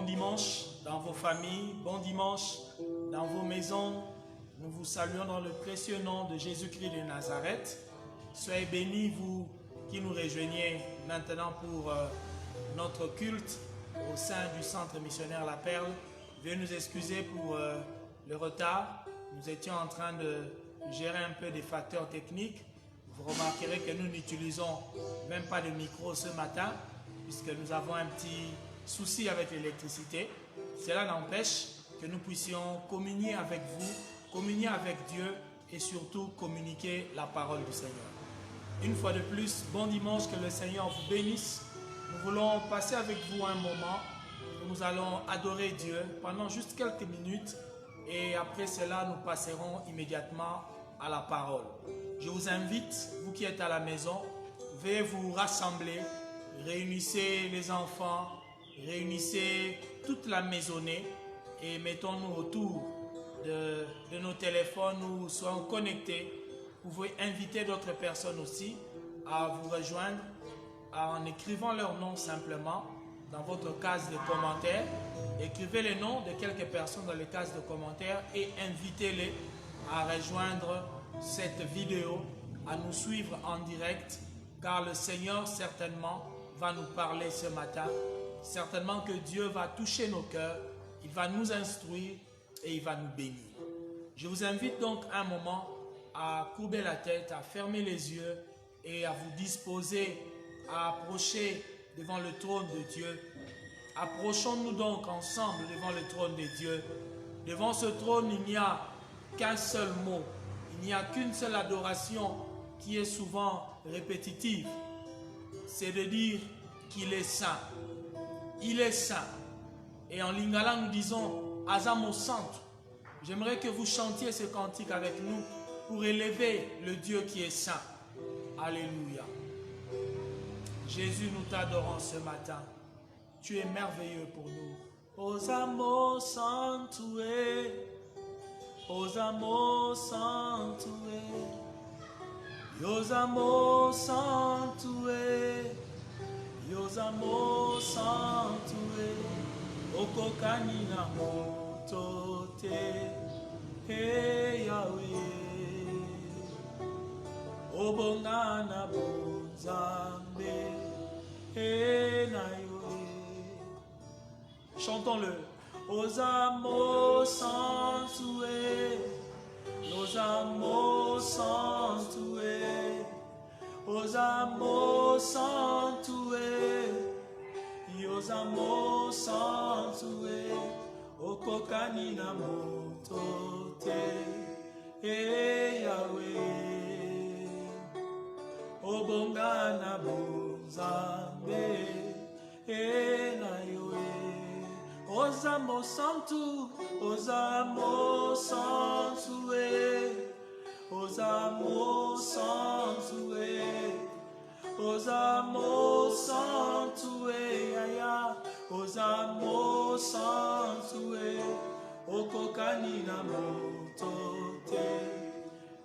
dimanche dans vos familles, bon dimanche dans vos maisons. Nous vous saluons dans le précieux nom de Jésus-Christ de Nazareth. Soyez bénis, vous qui nous rejoignez maintenant pour notre culte au sein du centre missionnaire La Perle. Veuillez nous excuser pour le retard. Nous étions en train de gérer un peu des facteurs techniques. Vous remarquerez que nous n'utilisons même pas de micro ce matin, puisque nous avons un petit souci avec l'électricité. Cela n'empêche que nous puissions communier avec vous, communier avec Dieu et surtout communiquer la parole du Seigneur. Une fois de plus, bon dimanche, que le Seigneur vous bénisse. Nous voulons passer avec vous un moment où nous allons adorer Dieu pendant juste quelques minutes et après cela, nous passerons immédiatement à la parole. Je vous invite, vous qui êtes à la maison, veuillez vous rassembler, réunissez les enfants, réunissez toute la maisonnée et mettons-nous autour de nos téléphones, nous soyons connectés. Vous pouvez inviter d'autres personnes aussi à vous rejoindre en écrivant leur nom simplement dans votre case de commentaires. Écrivez les noms de quelques personnes dans les cases de commentaires et invitez-les à rejoindre cette vidéo, à nous suivre en direct, car le Seigneur certainement va nous parler ce matin. Certainement que Dieu va toucher nos cœurs, il va nous instruire et il va nous bénir. Je vous invite donc un moment à courber la tête, à fermer les yeux et à vous disposer à approcher devant le trône de Dieu. Approchons-nous donc ensemble devant le trône de Dieu. Devant ce trône, il n'y a qu'un seul mot. Il n'y a qu'une seule adoration qui est souvent répétitive. C'est de dire qu'il est saint. Il est saint. Et en lingala, nous disons Azamo Santo. J'aimerais que vous chantiez ce cantique avec nous pour élever le Dieu qui est saint. Alléluia. Jésus, nous t'adorons ce matin. Tu es merveilleux pour nous. Osamo Santué, Osamo Santué, Yosamo Santué, Yosamo Santué, Okokani na motote, Hey Yahweh, Obongana bonzambe, Hey Nayo. Chantons-le. Osamo Santué, Osamo Santué, Osamo Santué, Osamo Santué, Okokani na motote, Hey Yahweh, Obongana bonzambe, Hey Nayo. Osamo Santu, Osamo Santué, Osamo Santué, Osamo Santué, Aya, Osamo Santué, Okokani na motote,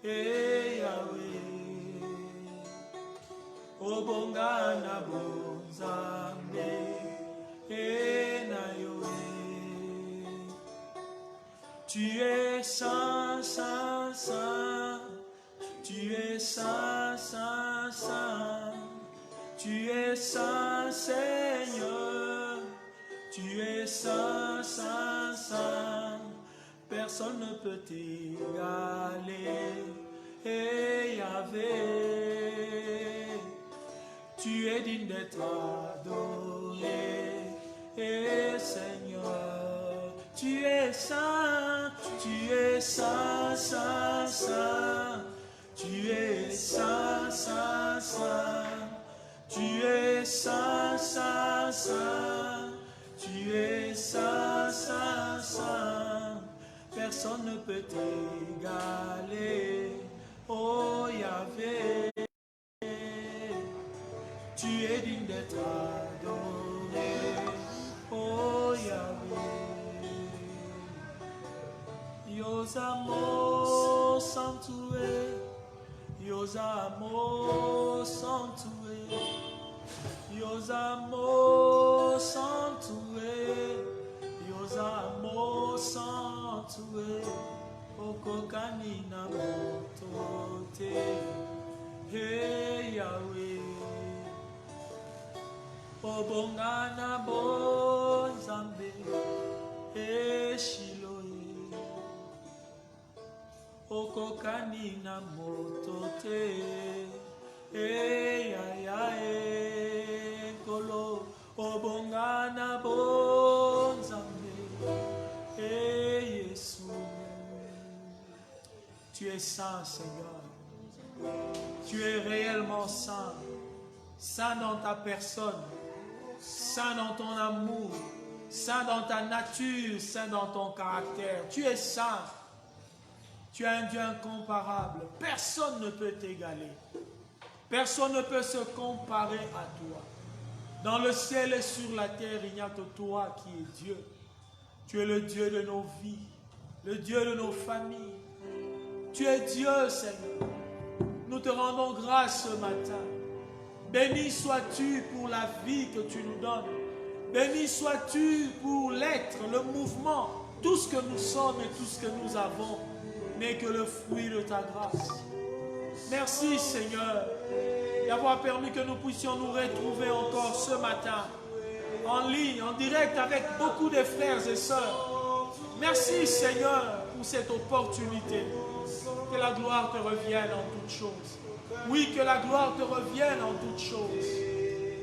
Hey Yahweh, Obongana bonzambe, Hey Nayo. Tu es saint, saint, saint. Tu es saint, saint, saint. Tu es saint, Seigneur. Tu es saint, saint, saint. Personne ne peut t'égaler. Et Yahvé, tu es digne d'être adoré. Et Seigneur, tu es saint, saint, saint. Tu es saint, saint, saint. Tu es saint, saint, saint. Tu es saint, saint, saint. Personne ne peut t'égaler. Oh Yahvé, tu es digne d'être adoré. Oh Yahvé. Yosamo Santué, Yosamo Santué, Yosamo Santué, mokani na moto te. Aya kolo obongana bonzambe. Yesu, tu es saint, Seigneur. Tu es réellement saint. Saint dans ta personne, saint dans ton amour, saint dans ta nature, saint dans ton caractère. Tu es saint. Tu es un Dieu incomparable. Personne ne peut t'égaler. Personne ne peut se comparer à toi. Dans le ciel et sur la terre, il n'y a que toi qui es Dieu. Tu es le Dieu de nos vies, le Dieu de nos familles. Tu es Dieu, Seigneur. Nous te rendons grâce ce matin. Béni sois-tu pour la vie que tu nous donnes. Béni sois-tu pour l'être, le mouvement. Tout ce que nous sommes et tout ce que nous avons n'est que le fruit de ta grâce. Merci, Seigneur, d'avoir permis que nous puissions nous retrouver encore ce matin, en ligne, en direct avec beaucoup de frères et sœurs. Merci, Seigneur, pour cette opportunité. Que la gloire te revienne en toutes choses. Oui, que la gloire te revienne en toutes choses.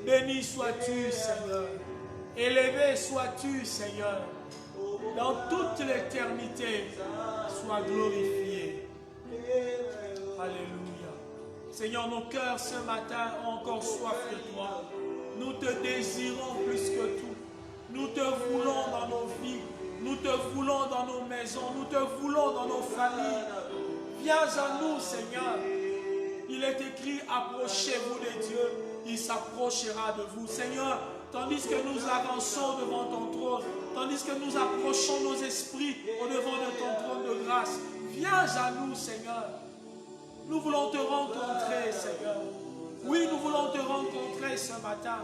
Béni sois-tu, Seigneur. Élevé sois-tu, Seigneur. Dans toute l'éternité, sois glorifié. Alléluia. Seigneur, nos cœurs ce matin ont encore soif de toi. Nous te désirons plus que tout. Nous te voulons dans nos vies. Nous te voulons dans nos maisons. Nous te voulons dans nos familles. Viens à nous, Seigneur. Il est écrit, approchez-vous de Dieu. Il s'approchera de vous. Seigneur, tandis que nous avançons devant ton trône, tandis que nous approchons nos esprits au-devant de ton trône de grâce, viens à nous, Seigneur. Nous voulons te rencontrer, Seigneur. Oui, nous voulons te rencontrer ce matin.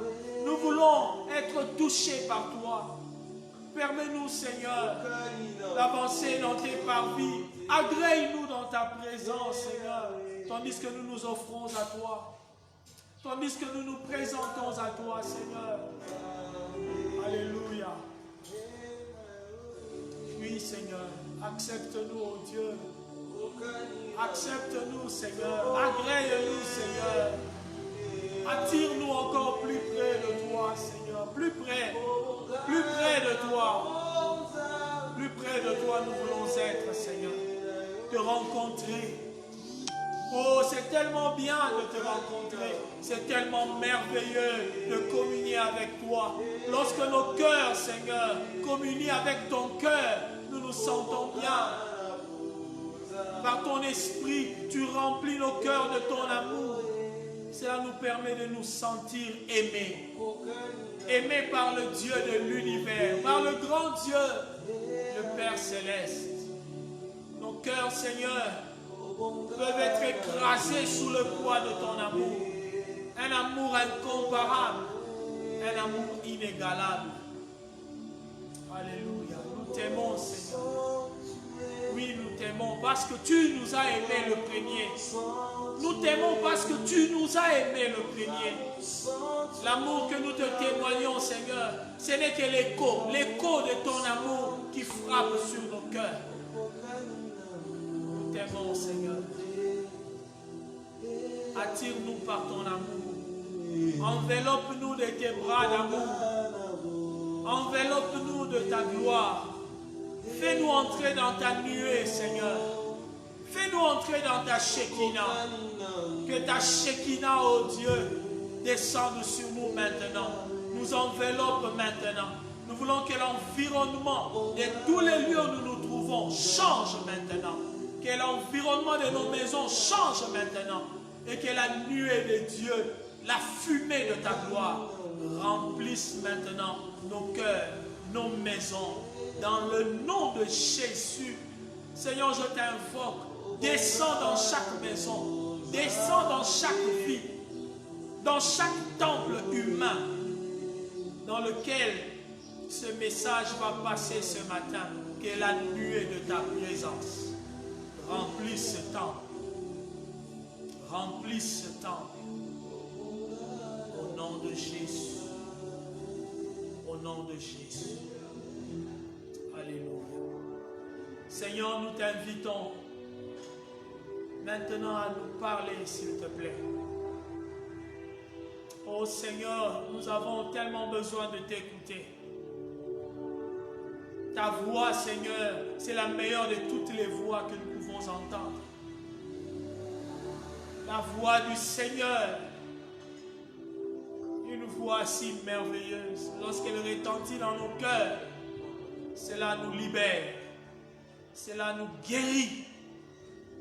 Nous voulons être touchés par toi. Permets-nous, Seigneur, d'avancer dans tes parvis. Agrée-nous dans ta présence, Seigneur, tandis que nous nous offrons à toi. Tandis que nous nous présentons à toi, Seigneur. Alléluia. Oui, Seigneur, accepte-nous, oh Dieu. Accepte-nous, Seigneur. Agrée-nous, Seigneur. Attire-nous encore plus près de toi, Seigneur. Plus près de toi. Plus près de toi, nous voulons être, Seigneur. Te rencontrer. Oh, c'est tellement bien de te rencontrer. C'est tellement merveilleux de communier avec toi. Lorsque nos cœurs, Seigneur, communient avec ton cœur, nous nous sentons bien. Par ton esprit, tu remplis nos cœurs de ton amour. Cela nous permet de nous sentir aimés. Aimés par le Dieu de l'univers, par le grand Dieu, le Père Céleste. Nos cœurs, Seigneur, peuvent être écrasés sous le poids de ton amour. Un amour incomparable, un amour inégalable. Alléluia. Nous t'aimons, Seigneur. Oui, nous t'aimons parce que tu nous as aimés le premier. Nous t'aimons parce que tu nous as aimés le premier. L'amour que nous te témoignons, Seigneur, ce n'est que l'écho de ton amour qui frappe sur nos cœurs. Nous t'aimons, Seigneur. Attire-nous par ton amour. Enveloppe-nous de tes bras d'amour. Enveloppe-nous de ta gloire. Fais-nous entrer dans ta nuée, Seigneur. Fais-nous entrer dans ta Shekinah. Que ta Shekinah, oh Dieu, descende sur nous maintenant. Nous enveloppe maintenant. Nous voulons que l'environnement de tous les lieux où nous nous trouvons change maintenant. Que l'environnement de nos maisons change maintenant. Et que la nuée de Dieu, la fumée de ta gloire, remplisse maintenant nos cœurs, nos maisons. Dans le nom de Jésus, Seigneur, je t'invoque. Descends dans chaque maison. Descends dans chaque vie. Dans chaque temple humain dans lequel ce message va passer ce matin. Que la nuée de ta présence remplisse ce temple. Remplisse ce temple. Au nom de Jésus. Au nom de Jésus. Alléluia. Seigneur, nous t'invitons maintenant à nous parler, s'il te plaît. Oh Seigneur, nous avons tellement besoin de t'écouter. Ta voix, Seigneur, c'est la meilleure de toutes les voix que nous pouvons entendre. La voix du Seigneur, une voix si merveilleuse. Lorsqu'elle retentit dans nos cœurs, cela nous libère, cela nous guérit.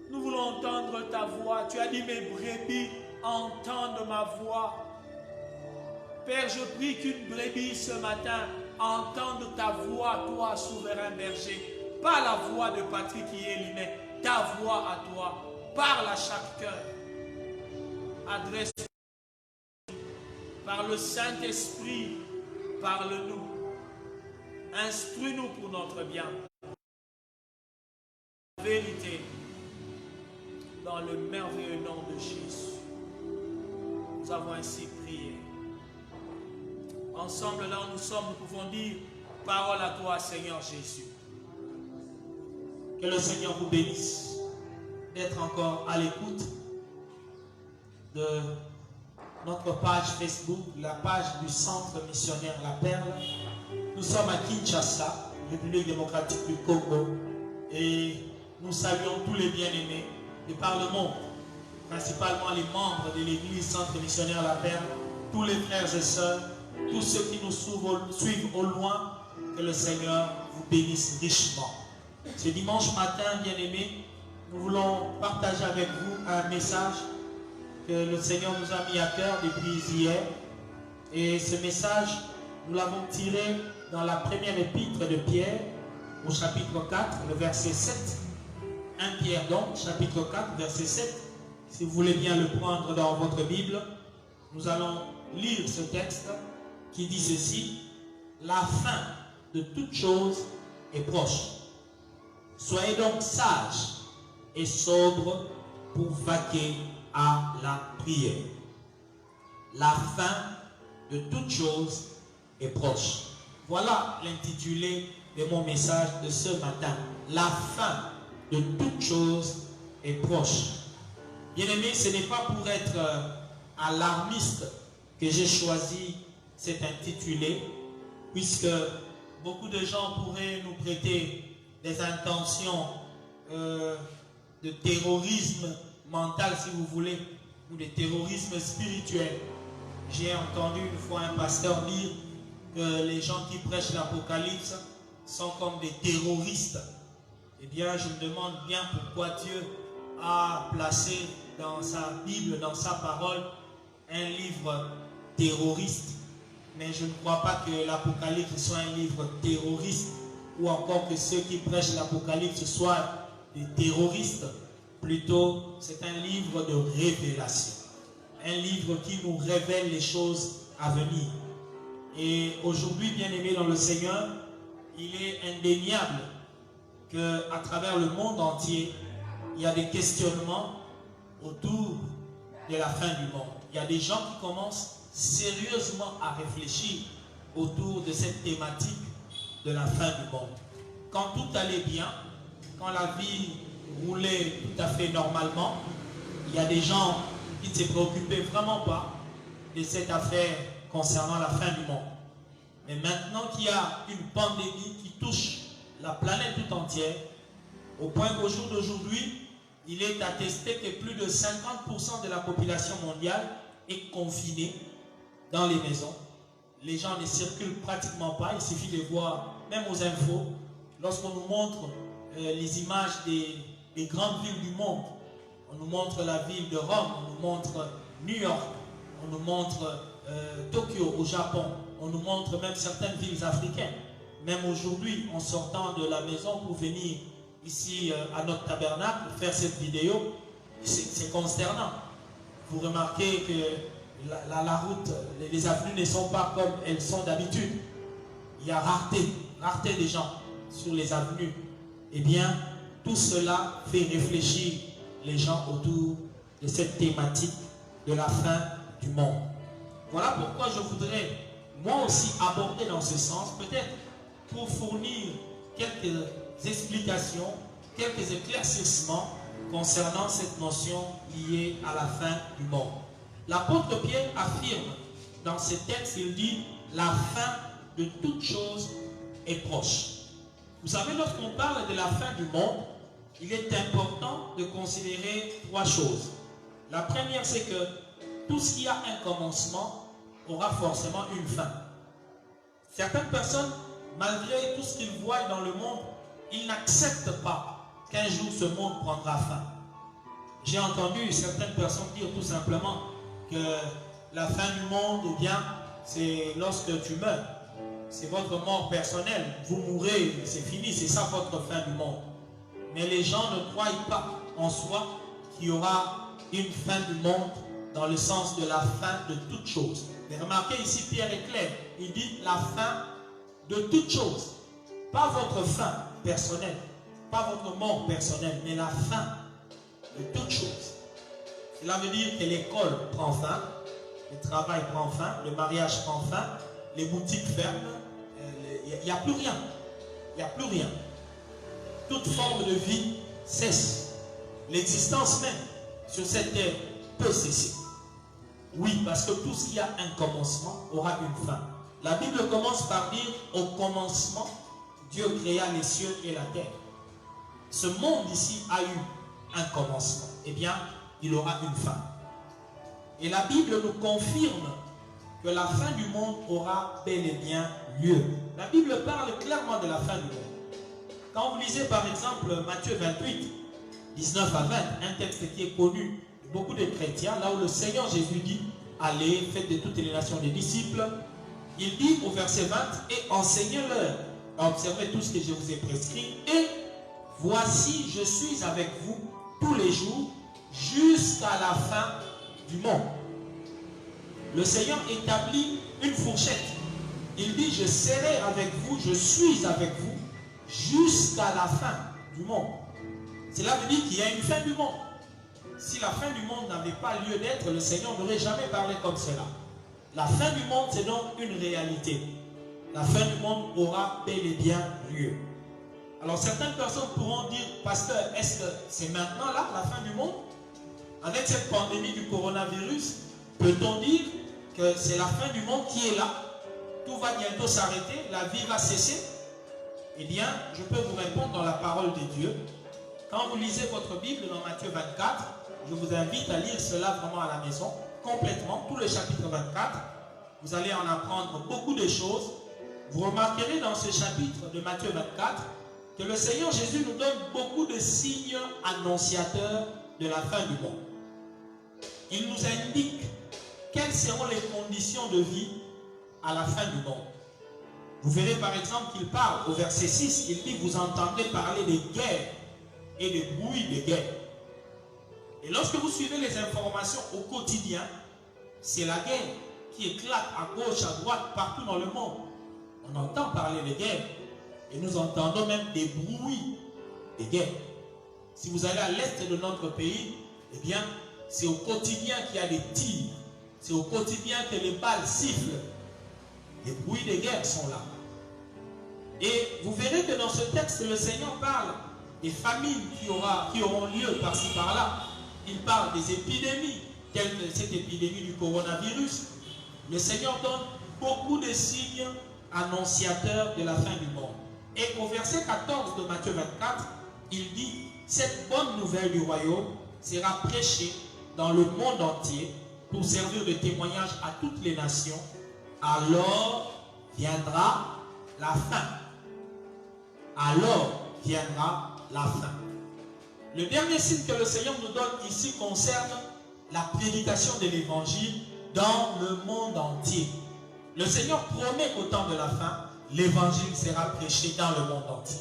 Nous voulons entendre ta voix. Tu as dit, mes brebis entendent ma voix. Père, je prie qu'une brebis ce matin entende ta voix, toi, souverain berger. Pas la voix de Patrick qui est lui, mais ta voix à toi. Parle à chaque cœur. Adresse par le Saint-Esprit, parle-nous. Instruis-nous pour notre bien. Vérité, dans le merveilleux nom de Jésus. Nous avons ainsi prié. Ensemble, là où nous sommes, nous pouvons dire parole à toi, Seigneur Jésus. Que le Seigneur vous bénisse d'être encore à l'écoute de notre page Facebook, la page du Centre Missionnaire La Perle. Nous sommes à Kinshasa, République démocratique du Congo, et nous saluons tous les bien-aimés de par le monde, principalement les membres de l'Église Centre Missionnaire La Perle, tous les frères et sœurs, tous ceux qui nous suivent au loin, que le Seigneur vous bénisse richement. Ce dimanche matin, bien-aimés, nous voulons partager avec vous un message que le Seigneur nous a mis à cœur depuis hier. Et ce message, nous l'avons tiré dans la première épître de Pierre, au chapitre 4, le verset 7. 1 Pierre donc, chapitre 4, verset 7. Si vous voulez bien le prendre dans votre Bible, nous allons lire ce texte qui dit ceci: la fin de toute chose est proche. Soyez donc sages et sobres pour vaquer à la prière. La fin de toute chose est proche. Voilà l'intitulé de mon message de ce matin. La fin de toute chose est proche. Bien-aimés, ce n'est pas pour être alarmiste que j'ai choisi cet intitulé, puisque beaucoup de gens pourraient nous prêter des intentions de terrorisme mental, si vous voulez, ou de terrorisme spirituel. J'ai entendu une fois un pasteur dire que les gens qui prêchent l'Apocalypse sont comme des terroristes. Eh bien, je me demande bien pourquoi Dieu a placé dans sa Bible, dans sa parole, un livre terroriste. Mais je ne crois pas que l'Apocalypse soit un livre terroriste, ou encore que ceux qui prêchent l'Apocalypse soient des terroristes. Plutôt, c'est un livre de révélation. Un livre qui nous révèle les choses à venir. Et aujourd'hui, bien-aimés dans le Seigneur, il est indéniable qu'à travers le monde entier, il y a des questionnements autour de la fin du monde. Il y a des gens qui commencent sérieusement à réfléchir autour de cette thématique de la fin du monde. Quand tout allait bien, quand la vie roulait tout à fait normalement, il y a des gens qui ne se préoccupaient vraiment pas de cette affaire concernant la fin du monde. Mais maintenant qu'il y a une pandémie qui touche la planète tout entière, au point qu'au jour d'aujourd'hui, il est attesté que plus de 50% de la population mondiale est confinée dans les maisons. Les gens ne circulent pratiquement pas. Il suffit de voir, même aux infos, lorsqu'on nous montre les images des grandes villes du monde. On nous montre la ville de Rome, on nous montre New York, on nous montre Tokyo au Japon, on nous montre même certaines villes africaines. Même aujourd'hui, en sortant de la maison pour venir ici à notre tabernacle, faire cette vidéo, c'est consternant. Vous remarquez que la route, les avenues ne sont pas comme elles sont d'habitude. Il y a rareté des gens sur les avenues. Eh bien, tout cela fait réfléchir les gens autour de cette thématique de la fin du monde. Voilà pourquoi je voudrais moi aussi aborder dans ce sens, peut-être pour fournir quelques explications, quelques éclaircissements concernant cette notion liée à la fin du monde. L'apôtre Pierre affirme dans ce texte, il dit la fin de toute chose est proche. Vous savez, lorsqu'on parle de la fin du monde, il est important de considérer trois choses. La première, c'est que tout ce qui a un commencement aura forcément une fin. Certaines personnes, malgré tout ce qu'ils voient dans le monde, ils n'acceptent pas qu'un jour ce monde prendra fin. J'ai entendu certaines personnes dire tout simplement que la fin du monde, eh bien, c'est lorsque tu meurs. C'est votre mort personnelle. Vous mourrez, c'est fini, c'est ça votre fin du monde. Mais les gens ne croient pas en soi qu'il y aura une fin du monde dans le sens de la fin de toute chose. Mais remarquez ici, Pierre est clair. Il dit la fin de toute chose. Pas votre fin personnelle, pas votre mort personnelle, mais la fin de toute chose. Cela veut dire que l'école prend fin, le travail prend fin, le mariage prend fin, les boutiques ferment, il n'y a plus rien. Il n'y a plus rien. Toute forme de vie cesse. L'existence même sur cette terre peut cesser. Oui, parce que tout ce qui a un commencement aura une fin. La Bible commence par dire au commencement, Dieu créa les cieux et la terre. Ce monde ici a eu un commencement. Eh bien, il aura une fin. Et la Bible nous confirme que la fin du monde aura bel et bien lieu. La Bible parle clairement de la fin du monde. Quand vous lisez par exemple Matthieu 28, 19 à 20, un texte qui est connu de beaucoup de chrétiens, là où le Seigneur Jésus dit « Allez, faites de toutes les nations des disciples », il dit au verset 20 « Et enseignez-leur à observer tout ce que je vous ai prescrit, et voici, je suis avec vous tous les jours jusqu'à la fin du monde. » Le Seigneur établit une fourchette. Il dit, je serai avec vous, je suis avec vous jusqu'à la fin du monde. Cela veut dire qu'il y a une fin du monde. Si la fin du monde n'avait pas lieu d'être, le Seigneur n'aurait jamais parlé comme cela. La fin du monde, c'est donc une réalité. La fin du monde aura bel et bien lieu. Alors certaines personnes pourront dire, pasteur, est-ce que c'est maintenant là, la fin du monde? Avec cette pandémie du coronavirus, peut-on dire que c'est la fin du monde qui est là? Tout va bientôt s'arrêter, la vie va cesser? Eh bien, je peux vous répondre dans la parole de Dieu. Quand vous lisez votre Bible dans Matthieu 24, je vous invite à lire cela vraiment à la maison, complètement, tout le chapitre 24. Vous allez en apprendre beaucoup de choses. Vous remarquerez dans ce chapitre de Matthieu 24 que le Seigneur Jésus nous donne beaucoup de signes annonciateurs de la fin du monde. Il nous indique quelles seront les conditions de vie à la fin du monde. Vous verrez par exemple qu'il parle au verset 6, il dit, vous entendrez parler des guerres et des bruits de guerre. Et lorsque vous suivez les informations au quotidien, c'est la guerre qui éclate à gauche, à droite, partout dans le monde. On entend parler de guerre et nous entendons même des bruits de guerre. Si vous allez à l'est de notre pays, eh bien, c'est au quotidien qu'il y a des tirs. C'est au quotidien que les balles sifflent. Les bruits de guerre sont là. Et vous verrez que dans ce texte, le Seigneur parle des famines qui auront lieu par-ci par-là. Il parle des épidémies, telles que cette épidémie du coronavirus. Le Seigneur donne beaucoup de signes annonciateurs de la fin du monde. Et au verset 14 de Matthieu 24, il dit, cette bonne nouvelle du royaume sera prêchée dans le monde entier pour servir de témoignage à toutes les nations. Alors viendra la fin. Alors viendra la fin. Le dernier signe que le Seigneur nous donne ici concerne la prédication de l'évangile dans le monde entier. Le Seigneur promet qu'au temps de la fin, l'évangile sera prêché dans le monde entier.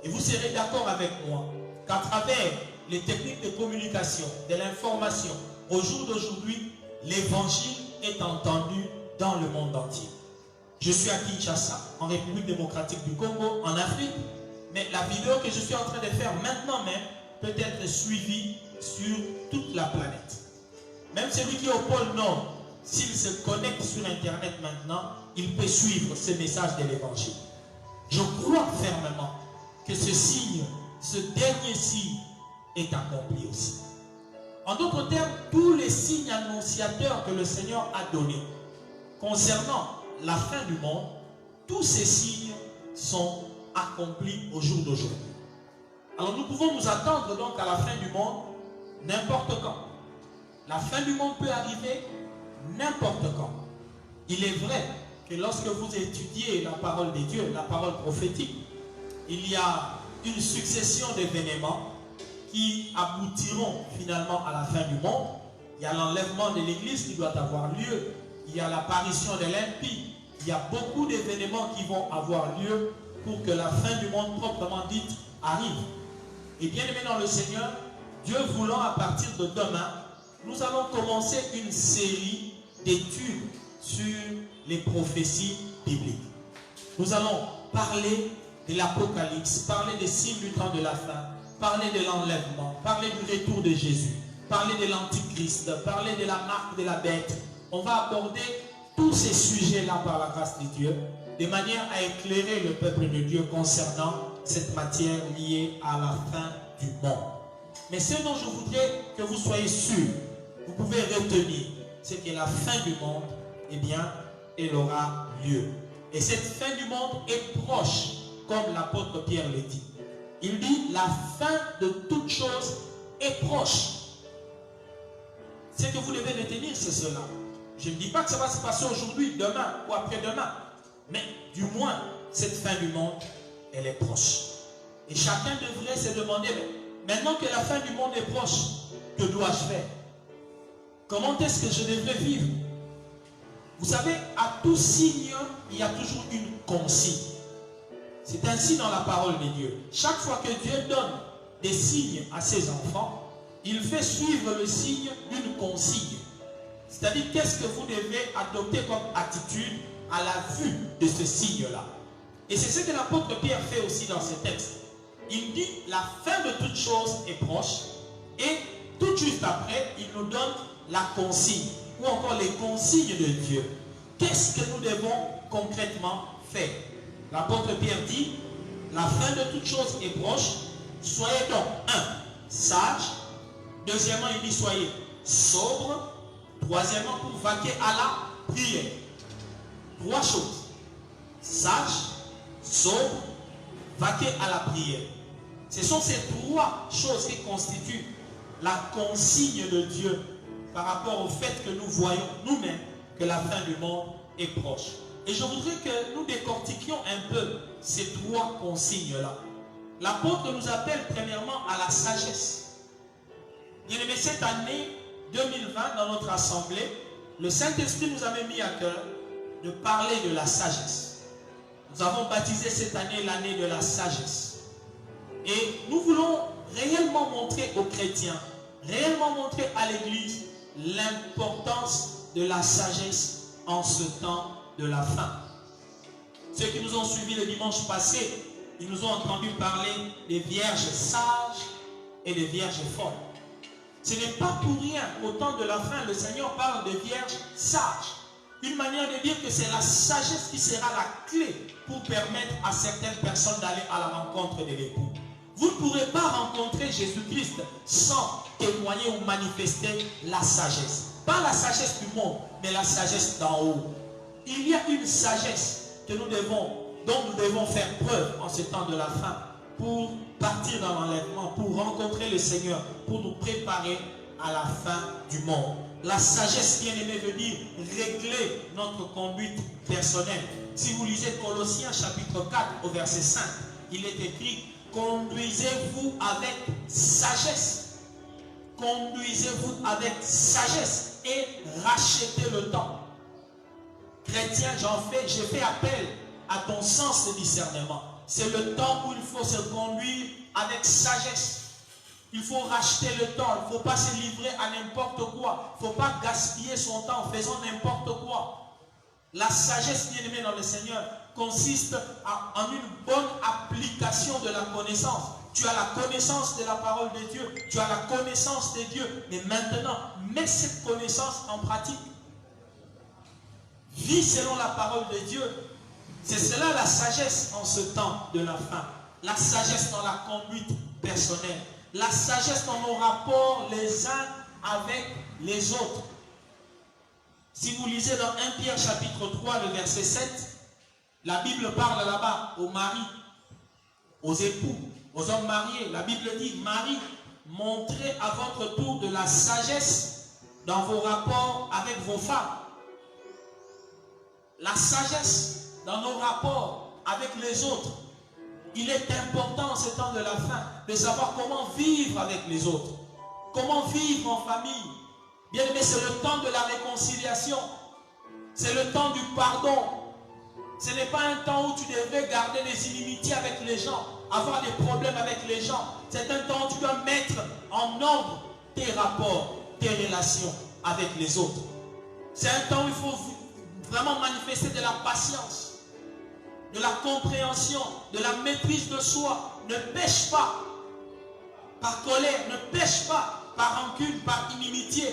Et vous serez d'accord avec moi qu'à travers les techniques de communication, de l'information, au jour d'aujourd'hui, l'évangile est entendu dans le monde entier. Je suis à Kinshasa, en République démocratique du Congo, en Afrique, mais la vidéo que je suis en train de faire maintenant même peut être suivie sur toute la planète. Même celui qui est au pôle Nord, s'il se connecte sur Internet maintenant, il peut suivre ce message de l'évangile. Je crois fermement que ce signe, ce dernier signe est accompli aussi. En d'autres termes, tous les signes annonciateurs que le Seigneur a donnés concernant la fin du monde, tous ces signes sont accomplis au jour d'aujourd'hui. Alors nous pouvons nous attendre donc à la fin du monde n'importe quand. La fin du monde peut arriver n'importe quand. Il est vrai que lorsque vous étudiez la parole de Dieu, la parole prophétique, il y a une succession d'événements qui aboutiront finalement à la fin du monde. Il y a l'enlèvement de l'Église qui doit avoir lieu. Il y a l'apparition de l'impie. Il y a beaucoup d'événements qui vont avoir lieu pour que la fin du monde proprement dite arrive. Et bien aimé dans le Seigneur, Dieu voulant, à partir de demain, nous allons commencer une série d'études sur les prophéties bibliques. Nous allons parler de l'Apocalypse, parler des signes du temps de la fin, parler de l'enlèvement, parler du retour de Jésus, parler de l'Antichrist, parler de la marque de la bête. On va aborder tous ces sujets-là par la grâce de Dieu, de manière à éclairer le peuple de Dieu concernant cette matière liée à la fin du monde. Mais ce dont je voudrais que vous soyez sûrs, vous pouvez retenir, c'est que la fin du monde, eh bien, elle aura lieu. Et cette fin du monde est proche, comme l'apôtre Pierre le dit. Il dit, la fin de toute chose est proche. Ce que vous devez retenir, c'est cela. Je ne dis pas que ça va se passer aujourd'hui, demain ou après-demain. Mais du moins, cette fin du monde, elle est proche. Et chacun devrait se demander, mais maintenant que la fin du monde est proche, que dois-je faire? Comment est-ce que je devrais vivre? Vous savez, à tout signe, il y a toujours une consigne. C'est ainsi dans la parole de Dieu. Chaque fois que Dieu donne des signes à ses enfants, il fait suivre le signe d'une consigne. C'est-à-dire, qu'est-ce que vous devez adopter comme attitude à la vue de ce signe-là? Et c'est ce que l'apôtre Pierre fait aussi dans ce texte. Il dit, la fin de toute chose est proche, et tout juste après, il nous donne la consigne, ou encore les consignes de Dieu. Qu'est-ce que nous devons concrètement faire? L'apôtre Pierre dit, la fin de toute chose est proche, soyez donc, 1, sages, deuxièmement, il dit, soyez sobres, troisièmement, pour vaquer à la prière. 3 choses, sages, sobres, vaquer à la prière. Ce sont ces 3 choses qui constituent la consigne de Dieu par rapport au fait que nous voyons nous-mêmes que la fin du monde est proche. Et je voudrais que nous décortiquions un peu ces 3 consignes-là. L'apôtre nous appelle premièrement à la sagesse. Bien aimé, cette année 2020, dans notre assemblée, le Saint-Esprit nous avait mis à cœur de parler de la sagesse. Nous avons baptisé cette année l'année de la sagesse. Et nous voulons réellement montrer aux chrétiens, réellement montrer à l'Église l'importance de la sagesse en ce temps de la fin. Ceux qui nous ont suivis le dimanche passé, ils nous ont entendu parler des vierges sages et des vierges folles. Ce n'est pas pour rien qu'au temps de la fin, le Seigneur parle de vierges sages. Une manière de dire que c'est la sagesse qui sera la clé pour permettre à certaines personnes d'aller à la rencontre de l'époux. Vous ne pourrez pas rencontrer Jésus-Christ sans témoigner ou manifester la sagesse. Pas la sagesse du monde, mais la sagesse d'en haut. Il y a une sagesse que dont nous devons faire preuve en ce temps de la fin pour partir dans l'enlèvement, pour rencontrer le Seigneur, pour nous préparer à la fin du monde. La sagesse, bien aimé, veut dire régler notre conduite personnelle. Si vous lisez Colossiens chapitre 4 au verset 5, il est écrit: conduisez-vous avec sagesse. Conduisez-vous avec sagesse et rachetez le temps. Chrétien, j'ai fait appel à ton sens de discernement. C'est le temps où il faut se conduire avec sagesse. Il faut racheter le temps. Il ne faut pas se livrer à n'importe quoi. Il ne faut pas gaspiller son temps en faisant n'importe quoi. La sagesse, bien aimée dans le Seigneur, consiste en une bonne application de la connaissance. Tu as la connaissance de la parole de Dieu. Tu as la connaissance de Dieu. Mais maintenant, mets cette connaissance en pratique. Vis selon la parole de Dieu. C'est cela la sagesse en ce temps de la fin. La sagesse dans la conduite personnelle. La sagesse dans nos rapports les uns avec les autres. Si vous lisez dans 1 Pierre chapitre 3, le verset 7, la Bible parle là-bas aux maris, aux époux, aux hommes mariés. La Bible dit, Marie, montrez à votre tour de la sagesse dans vos rapports avec vos femmes. La sagesse dans nos rapports avec les autres. Il est important en ce temps de la fin de savoir comment vivre avec les autres. Comment vivre en famille. Bien aimé, c'est le temps de la réconciliation. C'est le temps du pardon. Ce n'est pas un temps où tu devrais garder des inimitiés avec les gens, avoir des problèmes avec les gens. C'est un temps où tu dois mettre en ordre tes rapports, tes relations avec les autres. C'est un temps où il faut vraiment manifester de la patience, de la compréhension, de la maîtrise de soi. Ne pêche pas par colère, ne pêche pas par rancune, par inimitié.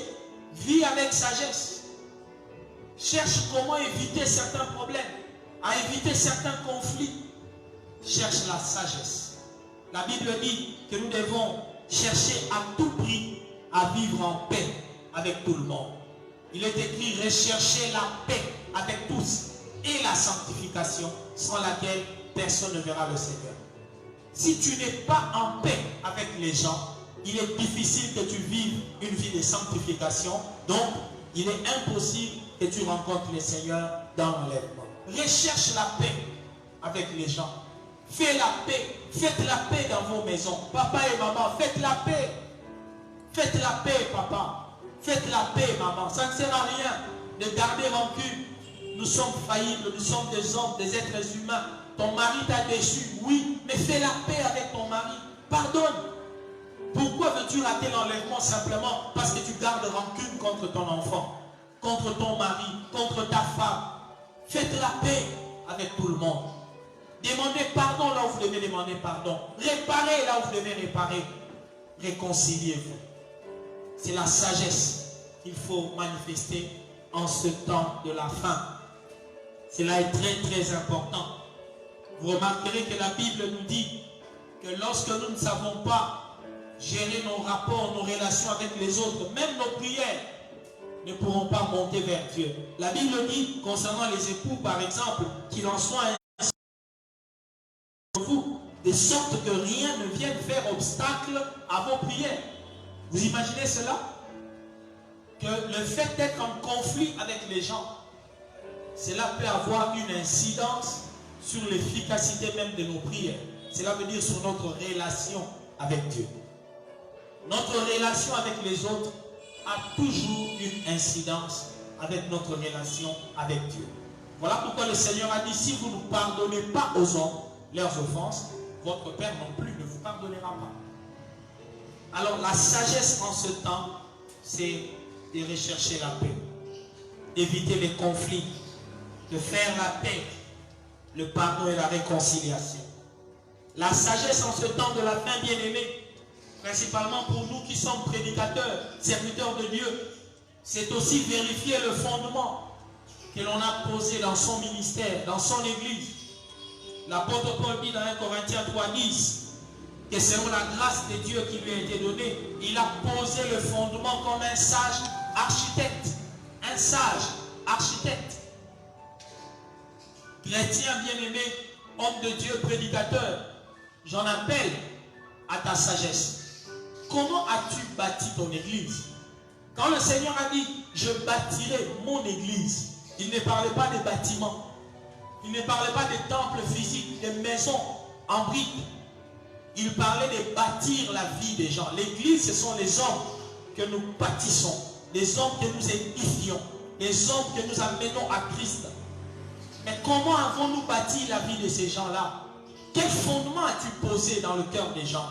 Vis avec sagesse. Cherche comment éviter certains problèmes, à éviter certains conflits. Cherche la sagesse. La Bible dit que nous devons chercher à tout prix à vivre en paix avec tout le monde. Il est écrit, recherchez la paix avec tous et la sanctification, sans laquelle personne ne verra le Seigneur. Si tu n'es pas en paix avec les gens, il est difficile que tu vives une vie de sanctification. Donc, il est impossible que tu rencontres le Seigneur dans l'enlèvement. Recherche la paix avec les gens. Fais la paix. Faites la paix dans vos maisons. Papa et maman, faites la paix. Faites la paix, papa. Faites la paix, maman. Ça ne sert à rien de garder rancune. Nous sommes faillibles, nous sommes des hommes, des êtres humains. Ton mari t'a déçu, oui, mais fais la paix avec ton mari. Pardonne. Pourquoi veux-tu rater l'enlèvement simplement parce que tu gardes rancune contre ton enfant, contre ton mari, contre ta femme? Faites la paix avec tout le monde. Demandez pardon là où vous devez demander pardon. Réparez là où vous devez réparer. Réconciliez-vous. C'est la sagesse qu'il faut manifester en ce temps de la fin. Cela est très très important. Vous remarquerez que la Bible nous dit que lorsque nous ne savons pas gérer nos rapports, nos relations avec les autres, même nos prières ne pourront pas monter vers Dieu. La Bible dit concernant les époux, par exemple, qu'il en soit ainsi pour vous, de sorte que rien ne vienne faire obstacle à vos prières. Vous imaginez cela? Que le fait d'être en conflit avec les gens, cela peut avoir une incidence sur l'efficacité même de nos prières. Cela veut dire sur notre relation avec Dieu. Notre relation avec les autres a toujours une incidence avec notre relation avec Dieu. Voilà pourquoi le Seigneur a dit, si vous ne pardonnez pas aux hommes leurs offenses, votre Père non plus ne vous pardonnera pas. Alors la sagesse en ce temps, c'est de rechercher la paix, d'éviter les conflits, de faire la paix, le pardon et la réconciliation. La sagesse en ce temps de la fin, bien-aimés, principalement pour nous qui sommes prédicateurs, serviteurs de Dieu, c'est aussi vérifier le fondement que l'on a posé dans son ministère, dans son église. L'apôtre Paul dit dans 1 Corinthiens 3:10 que selon la grâce de Dieu qui lui a été donnée, il a posé le fondement comme un sage architecte. Un sage architecte. Chrétien bien-aimé, homme de Dieu, prédicateur, j'en appelle à ta sagesse. Comment as-tu bâti ton église? Quand le Seigneur a dit, je bâtirai mon église, il ne parlait pas des bâtiments. Il ne parlait pas des temples physiques, des maisons en briques. Il parlait de bâtir la vie des gens. L'église, ce sont les hommes que nous bâtissons, les hommes que nous édifions, les hommes que nous amenons à Christ. Mais comment avons-nous bâti la vie de ces gens-là? Quel fondement as-tu posé dans le cœur des gens?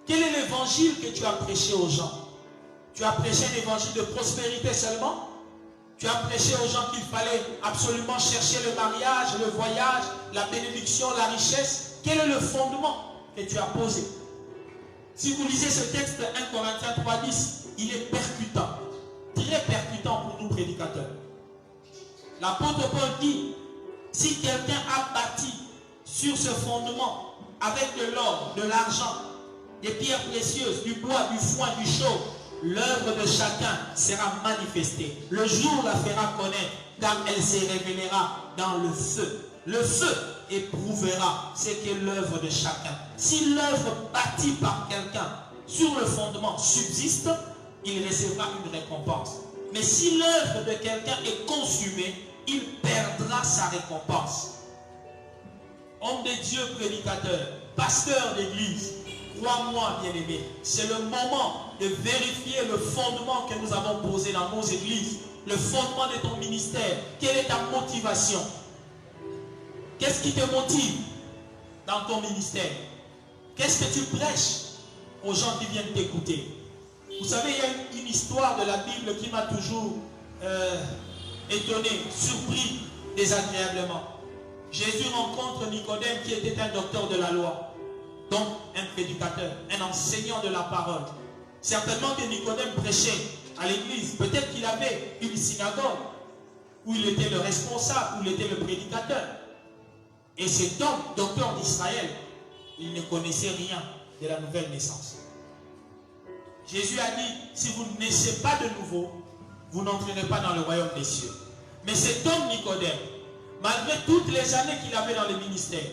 Quel est l'évangile que tu as prêché aux gens? Tu as prêché un évangile de prospérité seulement? Tu as prêché aux gens qu'il fallait absolument chercher le mariage, le voyage, la bénédiction, la richesse? Quel est le fondement que tu as posé? Si vous lisez ce texte 1 Corinthiens 3:10, il est percutant, très percutant pour nous prédicateurs. L'apôtre Paul dit, si quelqu'un a bâti sur ce fondement avec de l'or, de l'argent, des pierres précieuses, du bois, du foin, du chaux. L'œuvre de chacun sera manifestée. Le jour la fera connaître, car elle se révélera dans le feu. Le feu éprouvera ce qu'est l'œuvre de chacun. Si l'œuvre bâtie par quelqu'un sur le fondement subsiste, il recevra une récompense. Mais si l'œuvre de quelqu'un est consumée, il perdra sa récompense. Homme de Dieu, prédicateur, pasteur d'église, crois-moi, bien-aimé, c'est le moment de vérifier le fondement que nous avons posé dans nos églises, le fondement de ton ministère. Quelle est ta motivation? Qu'est-ce qui te motive dans ton ministère? Qu'est-ce que tu prêches aux gens qui viennent t'écouter? Vous savez, il y a une histoire de la Bible qui m'a toujours étonné, surpris désagréablement. Jésus rencontre Nicodème qui était un docteur de la loi, donc un prédicateur, un enseignant de la parole. Certainement que Nicodème prêchait à l'église. Peut-être qu'il avait une synagogue où il était le responsable, où il était le prédicateur. Et cet homme, docteur d'Israël, il ne connaissait rien de la nouvelle naissance. Jésus a dit, si vous ne naissez pas de nouveau, vous n'entrerez pas dans le royaume des cieux. Mais cet homme Nicodème, malgré toutes les années qu'il avait dans le ministère,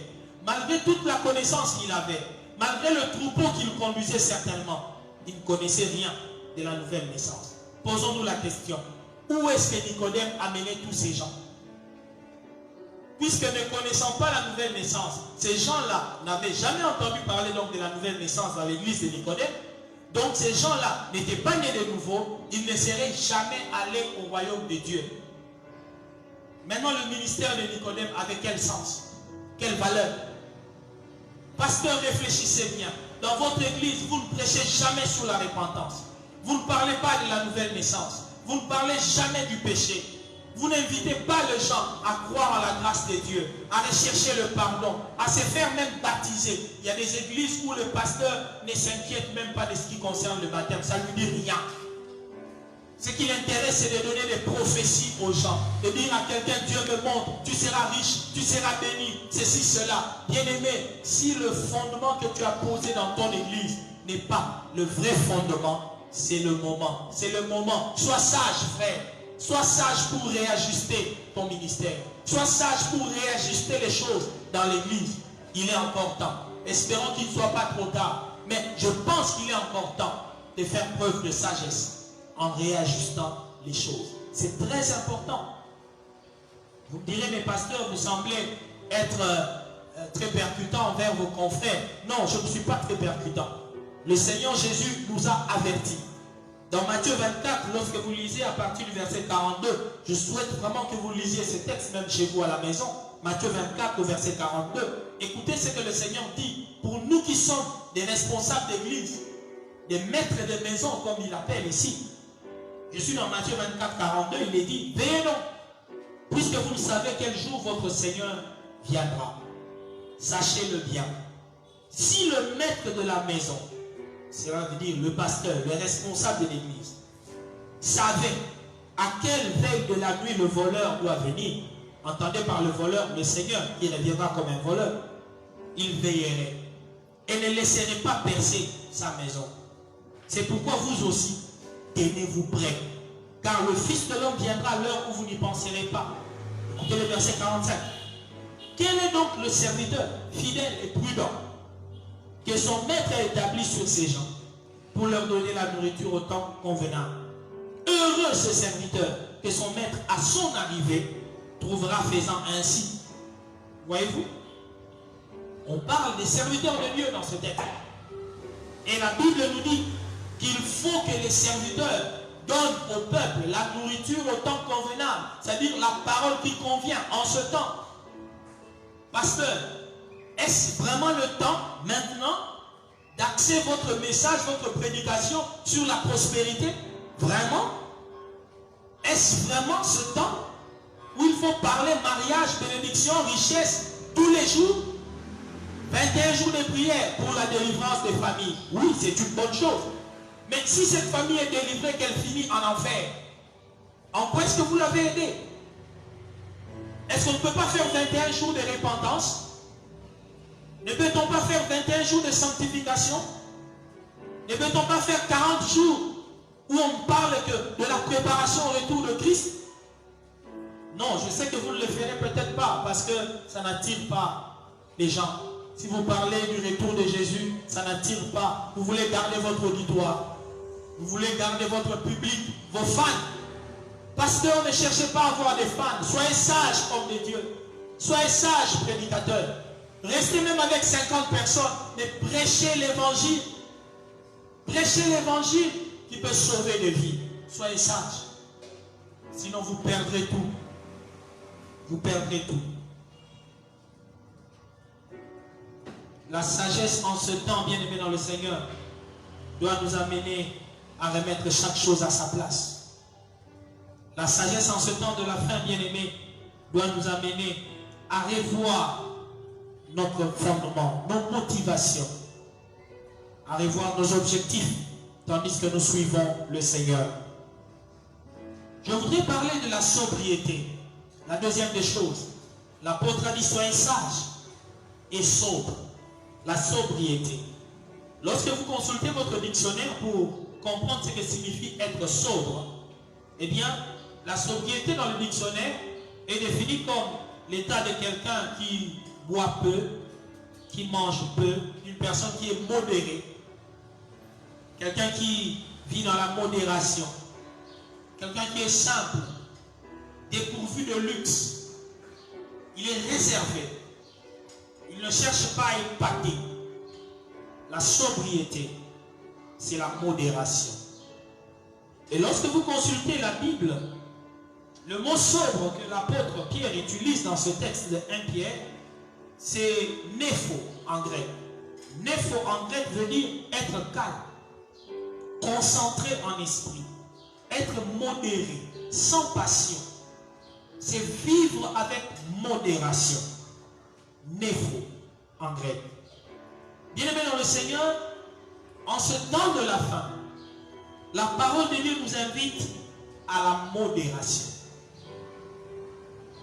malgré toute la connaissance qu'il avait, malgré le troupeau qu'il conduisait certainement, il ne connaissait rien de la nouvelle naissance. Posons-nous la question, où est-ce que Nicodème a mené tous ces gens? Puisque ne connaissant pas la nouvelle naissance, ces gens-là n'avaient jamais entendu parler donc de la nouvelle naissance dans l'église de Nicodème. Donc ces gens-là n'étaient pas nés de nouveau, ils ne seraient jamais allés au royaume de Dieu. Maintenant, le ministère de Nicodème avait quel sens? Quelle valeur? Pasteur, réfléchissez bien. Dans votre église, vous ne prêchez jamais sur la repentance. Vous ne parlez pas de la nouvelle naissance. Vous ne parlez jamais du péché. Vous n'invitez pas les gens à croire en la grâce de Dieu, à rechercher le pardon, à se faire même baptiser. Il y a des églises où le pasteur ne s'inquiète même pas de ce qui concerne le baptême. Ça ne lui dit rien. Ce qui l'intéresse, c'est de donner des prophéties aux gens. De dire à quelqu'un, Dieu me montre, tu seras riche, tu seras béni, ceci, cela. Bien-aimé, si le fondement que tu as posé dans ton église n'est pas le vrai fondement, c'est le moment. C'est le moment. Sois sage, frère. Sois sage pour réajuster ton ministère. Sois sage pour réajuster les choses dans l'église. Il est encore temps. Espérons qu'il ne soit pas trop tard. Mais je pense qu'il est encore temps de faire preuve de sagesse en réajustant les choses. C'est très important. Vous me direz, mes pasteurs, vous semblez être très percutant envers vos confrères. Non, je ne suis pas très percutant. Le Seigneur Jésus nous a avertis. Dans Matthieu 24, lorsque vous lisez à partir du verset 42, je souhaite vraiment que vous lisiez ce texte même chez vous à la maison. Matthieu 24, au verset 42. Écoutez ce que le Seigneur dit. Pour nous qui sommes des responsables d'église, des maîtres de maison, comme il appelle ici. Je suis dans Matthieu 24, 42, il est dit, veillez donc, puisque vous ne savez quel jour votre Seigneur viendra. Sachez-le bien. Si le maître de la maison, cela veut dire le pasteur, le responsable de l'église, savait à quelle veille de la nuit le voleur doit venir, entendez par le voleur le Seigneur qui reviendra comme un voleur, il veillerait et ne laisserait pas percer sa maison. C'est pourquoi vous aussi, tenez-vous prêts, car le Fils de l'homme viendra à l'heure où vous n'y penserez pas. Écoutez le verset 45. Quel est donc le serviteur fidèle et prudent que son maître a établi sur ces gens pour leur donner la nourriture au temps convenable? Heureux ce serviteur que son maître à son arrivée trouvera faisant ainsi. Voyez-vous? On parle des serviteurs de Dieu dans ce texte. Et la Bible nous dit qu'il faut que les serviteurs donnent au peuple la nourriture au temps convenable, c'est-à-dire la parole qui convient en ce temps. Pasteur, est-ce vraiment le temps maintenant d'axer votre message, votre prédication sur la prospérité? Vraiment? Est-ce vraiment ce temps où il faut parler mariage, bénédiction, richesse tous les jours? 21 jours de prière pour la délivrance des familles. Oui, c'est une bonne chose. Mais si cette famille est délivrée, qu'elle finit en enfer, en quoi est-ce que vous l'avez aidé? Est-ce qu'on ne peut pas faire 21 jours de repentance? Ne peut-on pas faire 21 jours de sanctification? Ne peut-on pas faire 40 jours où on parle que de la préparation au retour de Christ? Non, je sais que vous ne le ferez peut-être pas parce que ça n'attire pas les gens. Si vous parlez du retour de Jésus, ça n'attire pas. Vous voulez garder votre auditoire. Vous voulez garder votre public, vos fans. Pasteur, ne cherchez pas à avoir des fans. Soyez sages, homme de Dieu. Soyez sages, prédicateurs. Restez même avec 50 personnes, mais prêchez l'évangile. Prêchez l'évangile qui peut sauver des vies. Soyez sages. Sinon, vous perdrez tout. Vous perdrez tout. La sagesse en ce temps, bien aimé dans le Seigneur, doit nous amener à remettre chaque chose à sa place. La sagesse en ce temps de la fin, bien aimé, doit nous amener à revoir notre fondement, nos motivations, à revoir nos objectifs, tandis que nous suivons le Seigneur. Je voudrais parler de la sobriété. La deuxième des choses, l'apôtre a dit soyez sages et sobres. La sobriété. Lorsque vous consultez votre dictionnaire pour comprendre ce que signifie être sobre, eh bien, la sobriété dans le dictionnaire est définie comme l'état de quelqu'un qui boit peu, qui mange peu, une personne qui est modérée, quelqu'un qui vit dans la modération, quelqu'un qui est simple, dépourvu de luxe. Il est réservé. Il ne cherche pas à épater. La sobriété, c'est la modération. Et lorsque vous consultez la Bible, le mot sobre que l'apôtre Pierre utilise dans ce texte de 1 Pierre, c'est nepho en grec. Nepho en grec veut dire être calme, concentré en esprit, être modéré, sans passion. C'est vivre avec modération. Nepho en grec. Bien-aimés dans le Seigneur, en ce temps de la fin, la parole de Dieu nous invite à la modération.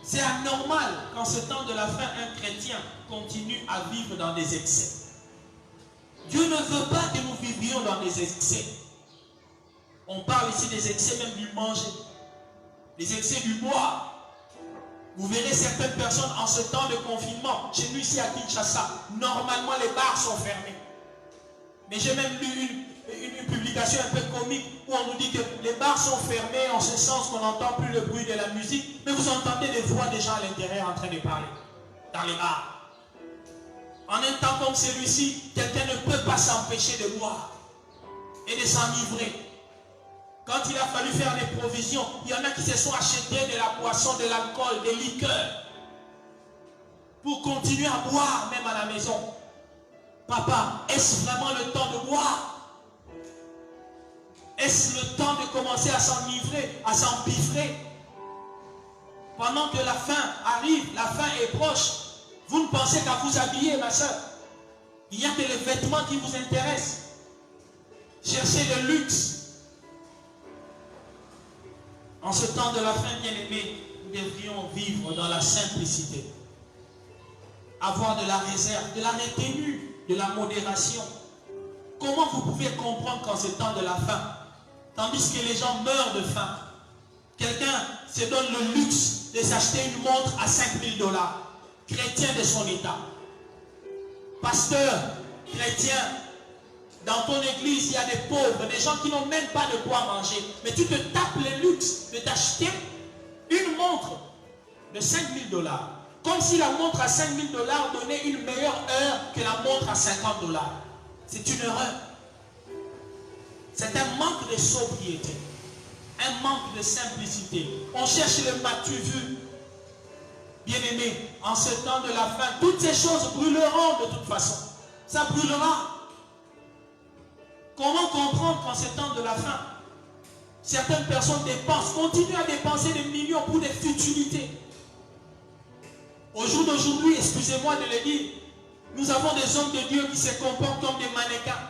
C'est anormal qu'en ce temps de la fin, un chrétien continue à vivre dans des excès. Dieu ne veut pas que nous vivions dans des excès. On parle ici des excès même du manger, des excès du boire. Vous verrez certaines personnes en ce temps de confinement, chez nous ici à Kinshasa, normalement les bars sont fermés. Mais j'ai même lu une publication un peu comique où on nous dit que les bars sont fermés en ce sens qu'on n'entend plus le bruit de la musique, mais vous entendez des voix des gens à l'intérieur en train de parler, dans les bars. En un temps comme celui-ci, quelqu'un ne peut pas s'empêcher de boire et de s'enivrer. Quand il a fallu faire des provisions, il y en a qui se sont achetés de la boisson, de l'alcool, des liqueurs, pour continuer à boire même à la maison. Papa, est-ce vraiment le temps de boire? Est-ce le temps de commencer à s'enivrer, à s'empiffrer? Pendant que la fin arrive, la fin est proche, vous ne pensez qu'à vous habiller, ma soeur. Il n'y a que les vêtements qui vous intéressent. Cherchez le luxe. En ce temps de la fin, bien-aimés, nous devrions vivre dans la simplicité. Avoir de la réserve, de la retenue, de la modération. Comment vous pouvez comprendre qu'en ce temps de la fin, tandis que les gens meurent de faim, quelqu'un se donne le luxe de s'acheter une montre à 5 000 $, chrétien de son état. Pasteur, chrétien, dans ton église, il y a des pauvres, des gens qui n'ont même pas de quoi manger. Mais tu te tapes le luxe de t'acheter une montre de 5 000 $. Comme si la montre à 5 000 $ donnait une meilleure heure que la montre à 50 $. C'est une erreur. C'est un manque de sobriété. Un manque de simplicité. On cherche le matu vu. Bien-aimé, en ce temps de la fin, toutes ces choses brûleront de toute façon. Ça brûlera. Comment comprendre qu'en ce temps de la fin, certaines personnes dépensent, continuent à dépenser des millions pour des futilités? Au jour d'aujourd'hui, excusez-moi de le dire, nous avons des hommes de Dieu qui se comportent comme des mannequins,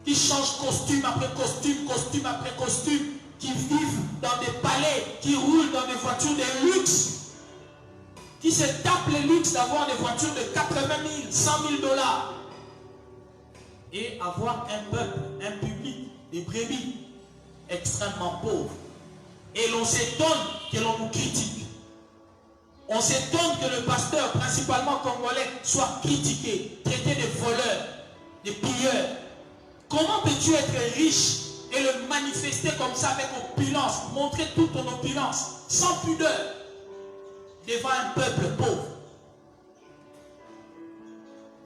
qui changent costume après costume, costume après costume, qui vivent dans des palais, qui roulent dans des voitures de luxe, qui se tapent le luxe d'avoir des voitures de 80 000, 100 000 $. et avoir un peuple, un public, des brebis extrêmement pauvres. Et l'on s'étonne que l'on nous critique. On s'étonne que le pasteur, principalement congolais, soit critiqué, traité de voleur, de pilleurs. Comment peux-tu être riche et le manifester comme ça avec opulence, montrer toute ton opulence, sans pudeur, devant un peuple pauvre?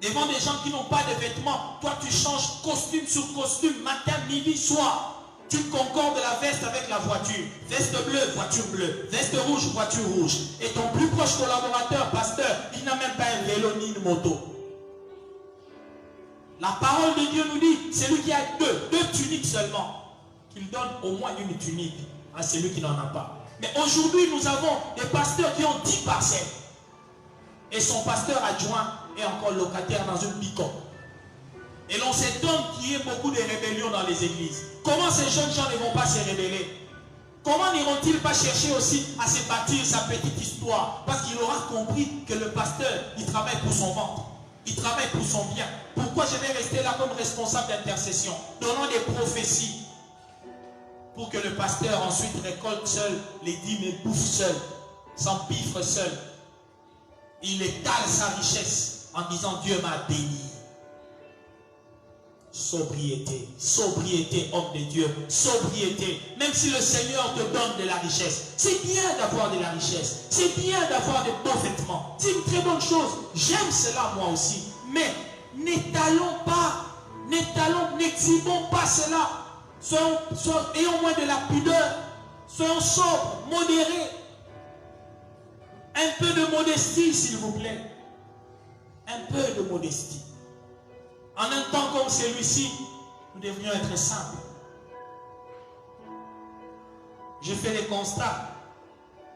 Devant des gens qui n'ont pas de vêtements, toi tu changes costume sur costume, matin, midi, soir. Tu concordes la veste avec la voiture. Veste bleue, voiture bleue. Veste rouge, voiture rouge. Et ton plus proche collaborateur, pasteur, il n'a même pas un vélo ni une moto. La parole de Dieu nous dit, celui qui a deux tuniques seulement, qu'il donne au moins une tunique à celui qui n'en a pas. Mais aujourd'hui, nous avons des pasteurs qui ont 10 parcelles. Et son pasteur adjoint est encore locataire dans une pick-up. Et l'on s'étonne qu'il y ait beaucoup de rébellions dans les églises. Comment ces jeunes gens ne vont pas se rébeller? Comment n'iront-ils pas chercher aussi à se bâtir sa petite histoire? Parce qu'il aura compris que le pasteur, il travaille pour son ventre. Il travaille pour son bien. Pourquoi je vais rester là comme responsable d'intercession, donnant des prophéties, pour que le pasteur ensuite récolte seul les dîmes et bouffe seul, s'empiffre seul? Il étale sa richesse en disant Dieu m'a béni. Sobriété, sobriété, homme de Dieu, sobriété. Même si le Seigneur te donne de la richesse, c'est bien d'avoir de la richesse, c'est bien d'avoir de beaux vêtements, c'est une très bonne chose. J'aime cela moi aussi. Mais n'étalons pas, n'exhibons pas cela. Ayons moins de la pudeur, soyons sobres, modérés. Un peu de modestie, s'il vous plaît. Un peu de modestie. En un temps comme celui-ci, nous devrions être simples. Je fais le constat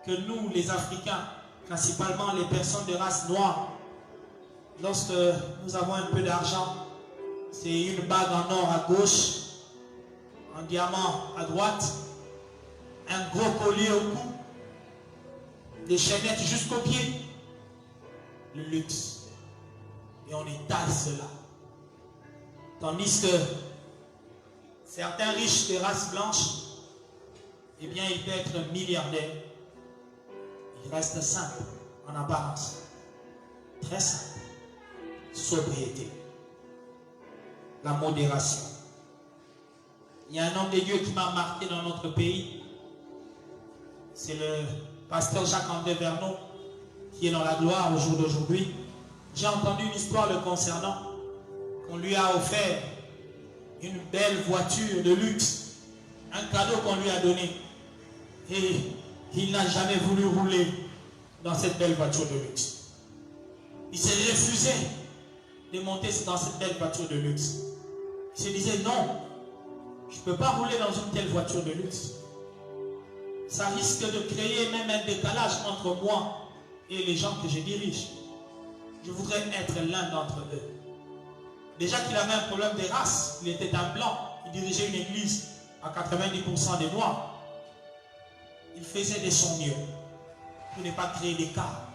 que nous, les Africains, principalement les personnes de race noire, lorsque nous avons un peu d'argent, c'est une bague en or à gauche, un diamant à droite, un gros collier au cou, des chaînettes jusqu'aux pieds, le luxe. Et on étale cela. Tandis que certains riches de race blanche, eh bien, ils peuvent être milliardaires. Ils restent simples en apparence. Très simple. Sobriété. La modération. Il y a un homme de Dieu qui m'a marqué dans notre pays. C'est le pasteur Jacques-André Vernon, qui est dans la gloire au jour d'aujourd'hui. J'ai entendu une histoire le concernant. On lui a offert une belle voiture de luxe, un cadeau qu'on lui a donné. Et il n'a jamais voulu rouler dans cette belle voiture de luxe. Il s'est refusé de monter dans cette belle voiture de luxe. Il se disait non, je ne peux pas rouler dans une telle voiture de luxe. Ça risque de créer même un décalage entre moi et les gens que je dirige. Je voudrais être l'un d'entre eux. Déjà qu'il avait un problème de race, il était un blanc, il dirigeait une église à 90% des noirs. Il faisait de son mieux pour ne pas créer d'écart.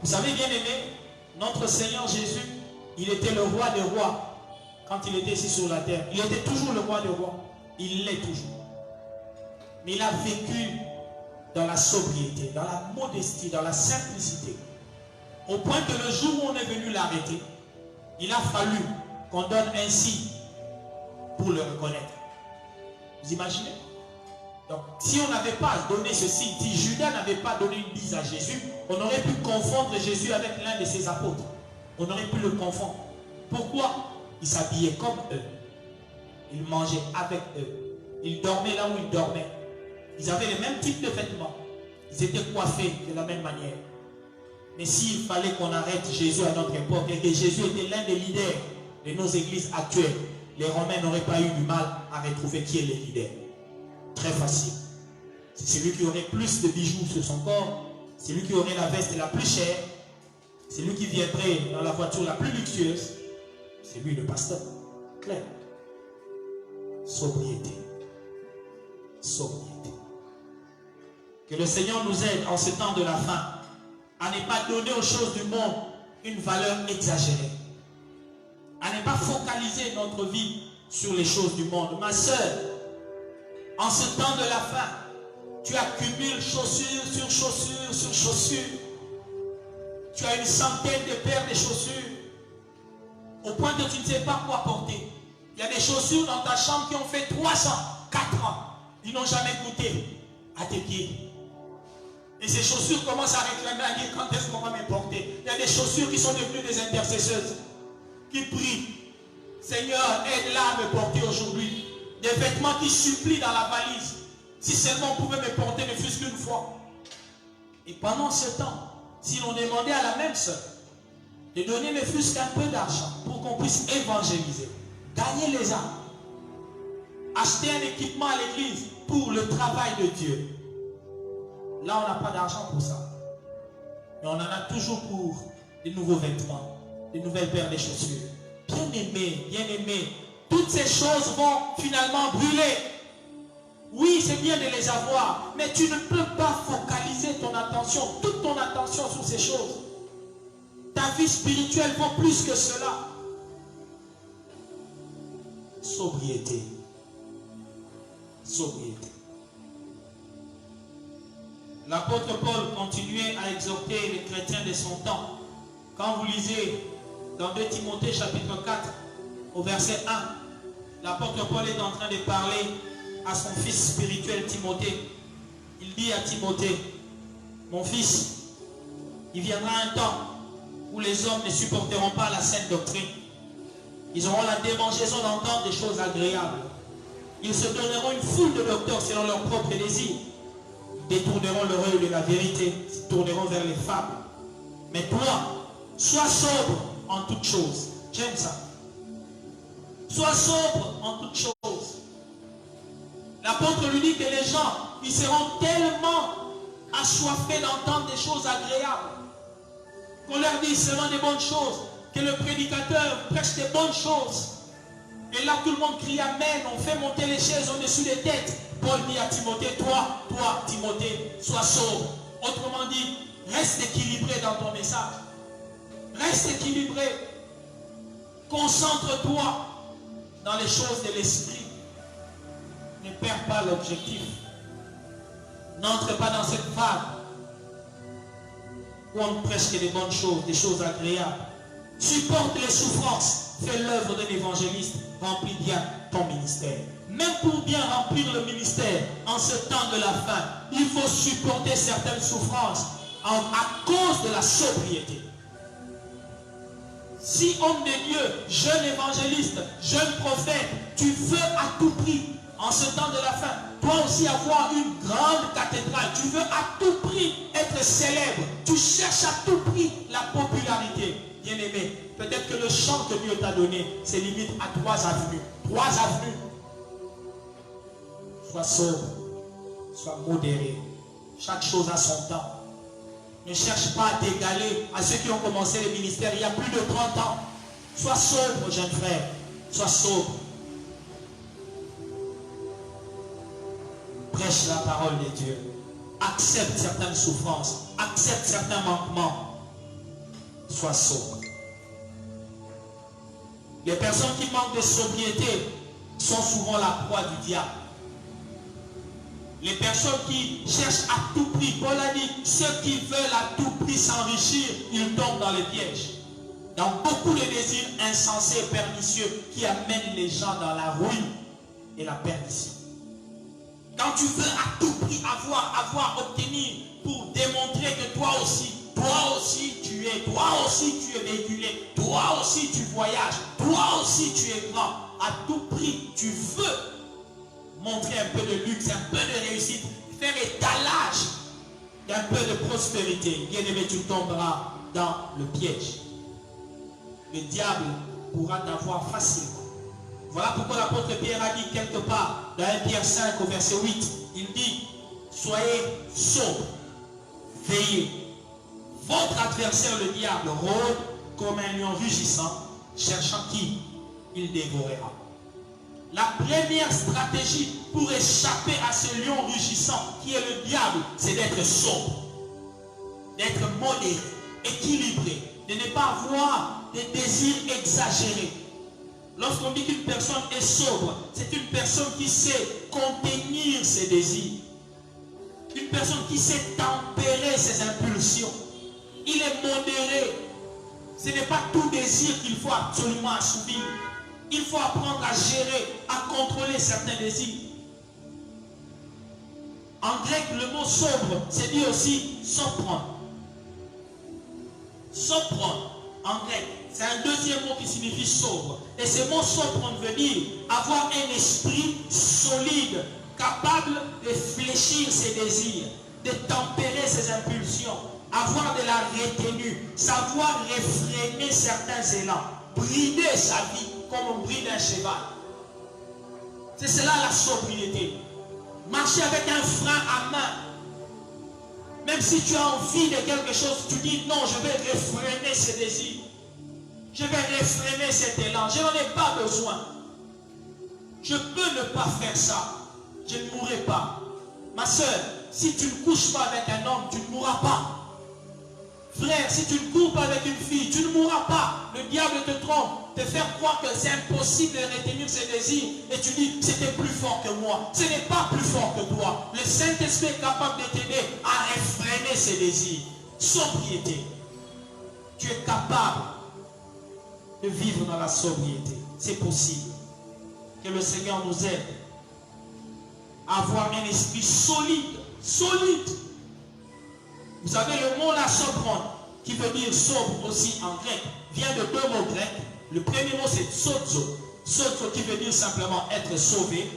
Vous savez, bien aimé, notre Seigneur Jésus, il était le roi des rois quand il était ici sur la terre. Il était toujours le roi des rois. Il l'est toujours. Mais il a vécu dans la sobriété, dans la modestie, dans la simplicité. Au point que le jour où on est venu l'arrêter, il a fallu qu'on donne un signe pour le reconnaître. Vous imaginez? Donc, si on n'avait pas donné ce signe, si Judas n'avait pas donné une bise à Jésus, on aurait pu confondre Jésus avec l'un de ses apôtres. On aurait pu le confondre. Pourquoi? Il s'habillait comme eux. Il mangeait avec eux. Il dormait là où ils dormaient. Ils avaient le même type de vêtements. Ils étaient coiffés de la même manière. Mais s'il fallait qu'on arrête Jésus à notre époque et que Jésus était l'un des leaders de nos églises actuelles, les Romains n'auraient pas eu du mal à retrouver qui est le leader. Très facile. C'est celui qui aurait plus de bijoux sur son corps, c'est lui qui aurait la veste la plus chère, c'est lui qui viendrait dans la voiture la plus luxueuse, c'est lui le pasteur. Clair. Sobriété. Sobriété. Que le Seigneur nous aide en ce temps de la fin à ne pas donner aux choses du monde une valeur exagérée, à ne pas focaliser focaliser notre vie sur les choses du monde. Ma sœur, en ce temps de la fin, tu accumules chaussures sur chaussures sur chaussures. Tu as une centaine de paires de chaussures, au point que tu ne sais pas quoi porter. Il y a des chaussures dans ta chambre qui ont fait 3 ans, 4 ans. Ils n'ont jamais goûté à tes pieds. Et ces chaussures commencent à réclamer, à dire quand est-ce qu'on va me porter. Il y a des chaussures qui sont devenues des intercesseuses, qui prient. Seigneur, aide-la à me porter aujourd'hui. Des vêtements qui supplient dans la valise. Si seulement on pouvait me porter ne fût-ce qu'une fois. Et pendant ce temps, si l'on demandait à la même sœur de donner ne fût-ce qu'un peu d'argent pour qu'on puisse évangéliser, gagner les âmes, acheter un équipement à l'église pour le travail de Dieu. Là, on n'a pas d'argent pour ça. Mais on en a toujours pour des nouveaux vêtements, des nouvelles paires de chaussures. Bien aimé, toutes ces choses vont finalement brûler. Oui, c'est bien de les avoir, mais tu ne peux pas focaliser ton attention, toute ton attention sur ces choses. Ta vie spirituelle vaut plus que cela. Sobriété. Sobriété. L'apôtre Paul continuait à exhorter les chrétiens de son temps. Quand vous lisez dans 2 Timothée chapitre 4, au verset 1, l'apôtre Paul est en train de parler à son fils spirituel Timothée. Il dit à Timothée, mon fils, il viendra un temps où les hommes ne supporteront pas la saine doctrine. Ils auront la démangeaison d'entendre des choses agréables. Ils se donneront une foule de docteurs selon leurs propres désirs. Ils détourneront l'oreille de la vérité, se tourneront vers les fables. Mais toi, sois sobre en toutes choses. J'aime ça. Sois sobre en toutes choses. L'apôtre lui dit que les gens, ils seront tellement assoiffés d'entendre des choses agréables qu'on leur dit seulement des bonnes choses, que le prédicateur prêche des bonnes choses. Et là, tout le monde crie Amen, on fait monter les chaises au-dessus des têtes. Paul dit à Timothée, toi, Timothée, sois sobre. Autrement dit, reste équilibré dans ton message. Reste équilibré. Concentre-toi dans les choses de l'esprit. Ne perds pas l'objectif. N'entre pas dans cette vague où on ne prêche que des bonnes choses, des choses agréables. Supporte les souffrances. Fais l'œuvre d'un évangéliste. Remplis bien ton ministère. Même pour bien remplir le ministère, en ce temps de la fin, il faut supporter certaines souffrances à cause de la sobriété. Si homme de Dieu, jeune évangéliste, jeune prophète, tu veux à tout prix, en ce temps de la fin, toi aussi avoir une grande cathédrale, tu veux à tout prix être célèbre, tu cherches à tout prix la popularité. Bien aimé, peut-être que le champ que Dieu t'a donné, c'est limite à 3 avenues. 3 avenues. Sois sobre, sois modéré. Chaque chose a son temps. Ne cherche pas à t'égaler à ceux qui ont commencé le ministère il y a plus de 30 ans. Sois sobre, jeune frère. Sois sobre. Prêche la parole de Dieu. Accepte certaines souffrances. Accepte certains manquements. Sois sobre. Les personnes qui manquent de sobriété sont souvent la proie du diable. Les personnes qui cherchent à tout prix, Paul a dit, ceux qui veulent à tout prix s'enrichir, ils tombent dans les pièges. Dans beaucoup de désirs insensés et pernicieux qui amènent les gens dans la ruine et la perdition. Quand tu veux à tout prix avoir, obtenir pour démontrer que toi aussi tu es véhiculé, toi aussi tu voyages, toi aussi tu es grand, à tout prix tu veux montrer un peu de luxe, un peu de réussite, faire étalage d'un peu de prospérité. Bien aimé, tu tomberas dans le piège. Le diable pourra t'avoir facilement. Voilà pourquoi l'apôtre Pierre a dit quelque part dans 1 Pierre 5 au verset 8, il dit, soyez sobres, veillez. Votre adversaire le diable rôde comme un lion rugissant, cherchant qui il dévorera. La première stratégie pour échapper à ce lion rugissant qui est le diable, c'est d'être sobre, d'être modéré, équilibré, de ne pas avoir des désirs exagérés. Lorsqu'on dit qu'une personne est sobre, c'est une personne qui sait contenir ses désirs. Une personne qui sait tempérer ses impulsions. Il est modéré. Ce n'est pas tout désir qu'il faut absolument assouvir. Il faut apprendre à gérer, à contrôler certains désirs. En grec, le mot sobre, c'est dit aussi sopron. Sopron, en grec, c'est un deuxième mot qui signifie sobre. Et ce mot sopron veut dire avoir un esprit solide, capable de fléchir ses désirs, de tempérer ses impulsions, avoir de la retenue, savoir réfréner certains élans, brider sa vie comme on bride un cheval. C'est cela la sobriété. Marcher avec un frein à main. Même si tu as envie de quelque chose, tu dis non, je vais réfréner ces désirs. Je vais réfréner cet élan. Je n'en ai pas besoin. Je peux ne pas faire ça. Je ne mourrai pas. Ma soeur, si tu ne couches pas avec un homme, tu ne mourras pas. Frère, si tu ne cours pas avec une fille, tu ne mourras pas. Le diable te trompe, te faire croire que c'est impossible de retenir ses désirs. Et tu dis, c'était plus fort que moi. Ce n'est pas plus fort que toi. Le Saint-Esprit est capable de t'aider à réfréner ses désirs. Sobriété. Tu es capable de vivre dans la sobriété. C'est possible. Que le Seigneur nous aide à avoir un esprit solide. Solide. Vous savez, le mot là, sopron, qui veut dire sobre aussi en grec, vient de deux mots grecs. Le premier mot, c'est sozo. Sozo qui veut dire simplement être sauvé.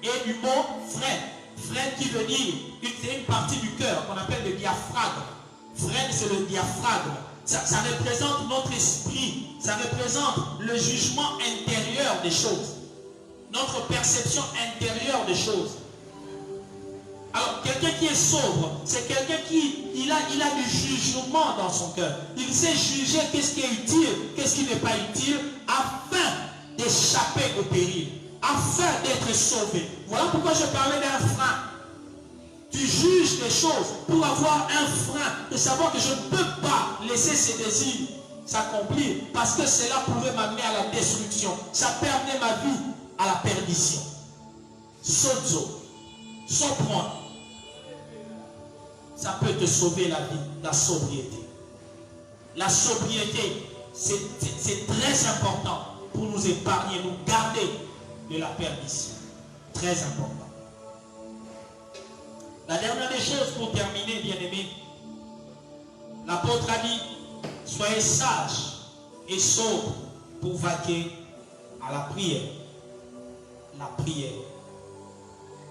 Et du mot freine. Freine qui veut dire une partie du cœur qu'on appelle le diaphragme. Freine, c'est le diaphragme. Ça représente notre esprit. Ça représente le jugement intérieur des choses. Notre perception intérieure des choses. Alors, quelqu'un qui est sobre, c'est quelqu'un qui il a du jugement dans son cœur. Il sait juger qu'est-ce qui est utile, qu'est-ce qui n'est pas utile, afin d'échapper au péril, afin d'être sauvé. Voilà pourquoi je parlais d'un frein. Tu juges des choses pour avoir un frein, de savoir que je ne peux pas laisser ces désirs s'accomplir, parce que cela pourrait m'amener à la destruction. Ça peut amener ma vie à la perdition. Sozo, sopron. Ça peut te sauver la vie, la sobriété. La sobriété, c'est très important pour nous épargner, nous garder de la perdition. Très important. La dernière des choses pour terminer, bien-aimés, l'apôtre a dit, soyez sages et sobres pour vaquer à la prière. La prière.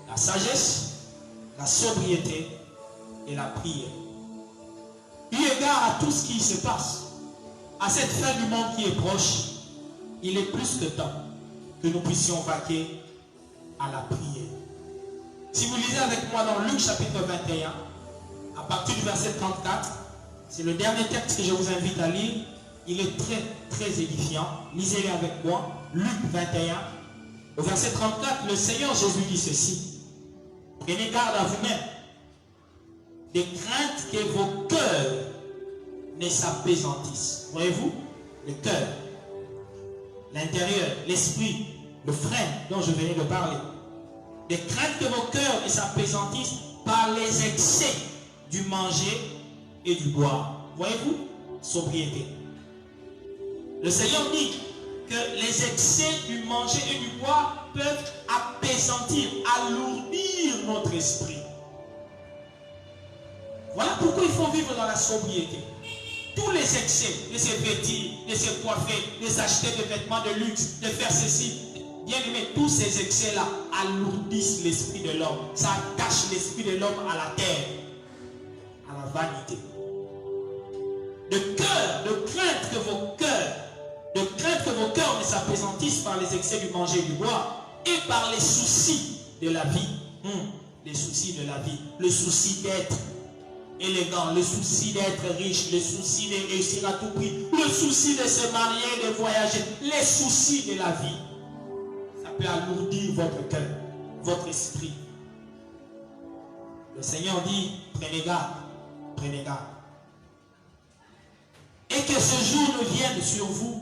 La sagesse, la sobriété et la prière. Eu égard à tout ce qui se passe, à cette fin du monde qui est proche, il est plus que temps que nous puissions vaquer à la prière. Si vous lisez avec moi dans Luc chapitre 21, à partir du verset 34, c'est le dernier texte que je vous invite à lire. Il est très, très édifiant. Lisez-le avec moi. Luc 21, au verset 34, le Seigneur Jésus dit ceci. Prenez garde à vous-même, de crainte que vos cœurs ne s'apaisantissent. Voyez-vous, le cœur, l'intérieur, l'esprit, le frein dont je venais de parler. De crainte que vos cœurs ne s'apaisantissent par les excès du manger et du boire. Voyez-vous, sobriété. Le Seigneur dit que les excès du manger et du boire peuvent apaisantir, alourdir notre esprit. Voilà pourquoi il faut vivre dans la sobriété. Tous les excès, de se vêtir, de se coiffer, de s'acheter des vêtements de luxe, de faire ceci, bien aimé, tous ces excès-là alourdissent l'esprit de l'homme. Ça attache l'esprit de l'homme à la terre, à la vanité. De crainte que vos cœurs ne s'apaisantissent par les excès du manger et du boire et par les soucis de la vie. Les soucis de la vie, le souci d'être élégant, le souci d'être riche, le souci de réussir à tout prix, le souci de se marier, de voyager, les soucis de la vie. Ça peut alourdir votre cœur, votre esprit. Le Seigneur dit, prenez garde, prenez garde. Et que ce jour ne vienne sur vous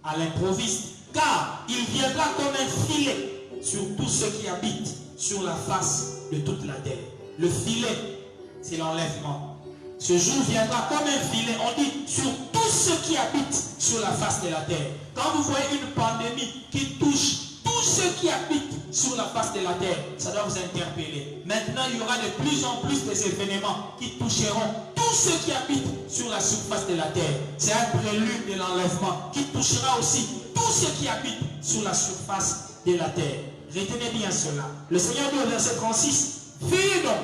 à l'improviste, car il viendra comme un filet sur tous ceux qui habitent sur la face de toute la terre. Le filet, c'est l'enlèvement. Ce jour viendra comme un filet, on dit, sur tous ceux qui habitent sur la face de la terre. Quand vous voyez une pandémie qui touche tous ceux qui habitent sur la face de la terre, ça doit vous interpeller. Maintenant, il y aura de plus en plus des événements qui toucheront tous ceux qui habitent sur la surface de la terre. C'est un prélude de l'enlèvement qui touchera aussi tous ceux qui habitent sur la surface de la terre. Retenez bien cela. Le Seigneur dit au verset 36, veillez donc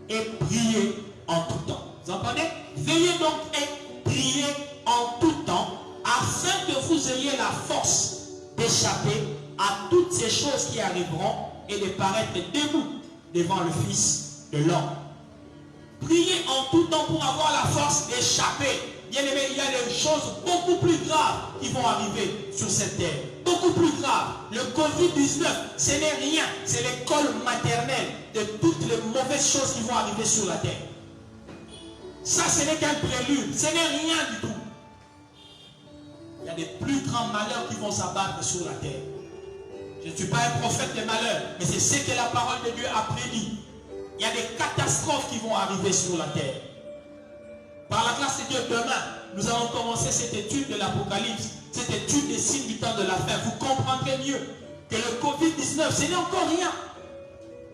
et priez en tout temps. Vous entendez? Veillez donc et priez en tout temps afin que vous ayez la force d'échapper à toutes ces choses qui arriveront et de paraître debout devant le Fils de l'homme. Priez en tout temps pour avoir la force d'échapper. Bien aimé, il y a des choses beaucoup plus graves qui vont arriver sur cette terre. Beaucoup plus graves. Le Covid-19, ce n'est rien. C'est l'école maternelle de toutes les mauvaises choses qui vont arriver sur la terre. Ça, ce n'est qu'un prélude. Ce n'est rien du tout. Il y a des plus grands malheurs qui vont s'abattre sur la terre. Je ne suis pas un prophète des malheurs, mais c'est ce que la parole de Dieu a prédit. Il y a des catastrophes qui vont arriver sur la terre. Par la grâce de Dieu, demain, nous allons commencer cette étude de l'Apocalypse, cette étude des signes du temps de la fin. Vous comprendrez mieux que le Covid-19, ce n'est encore rien.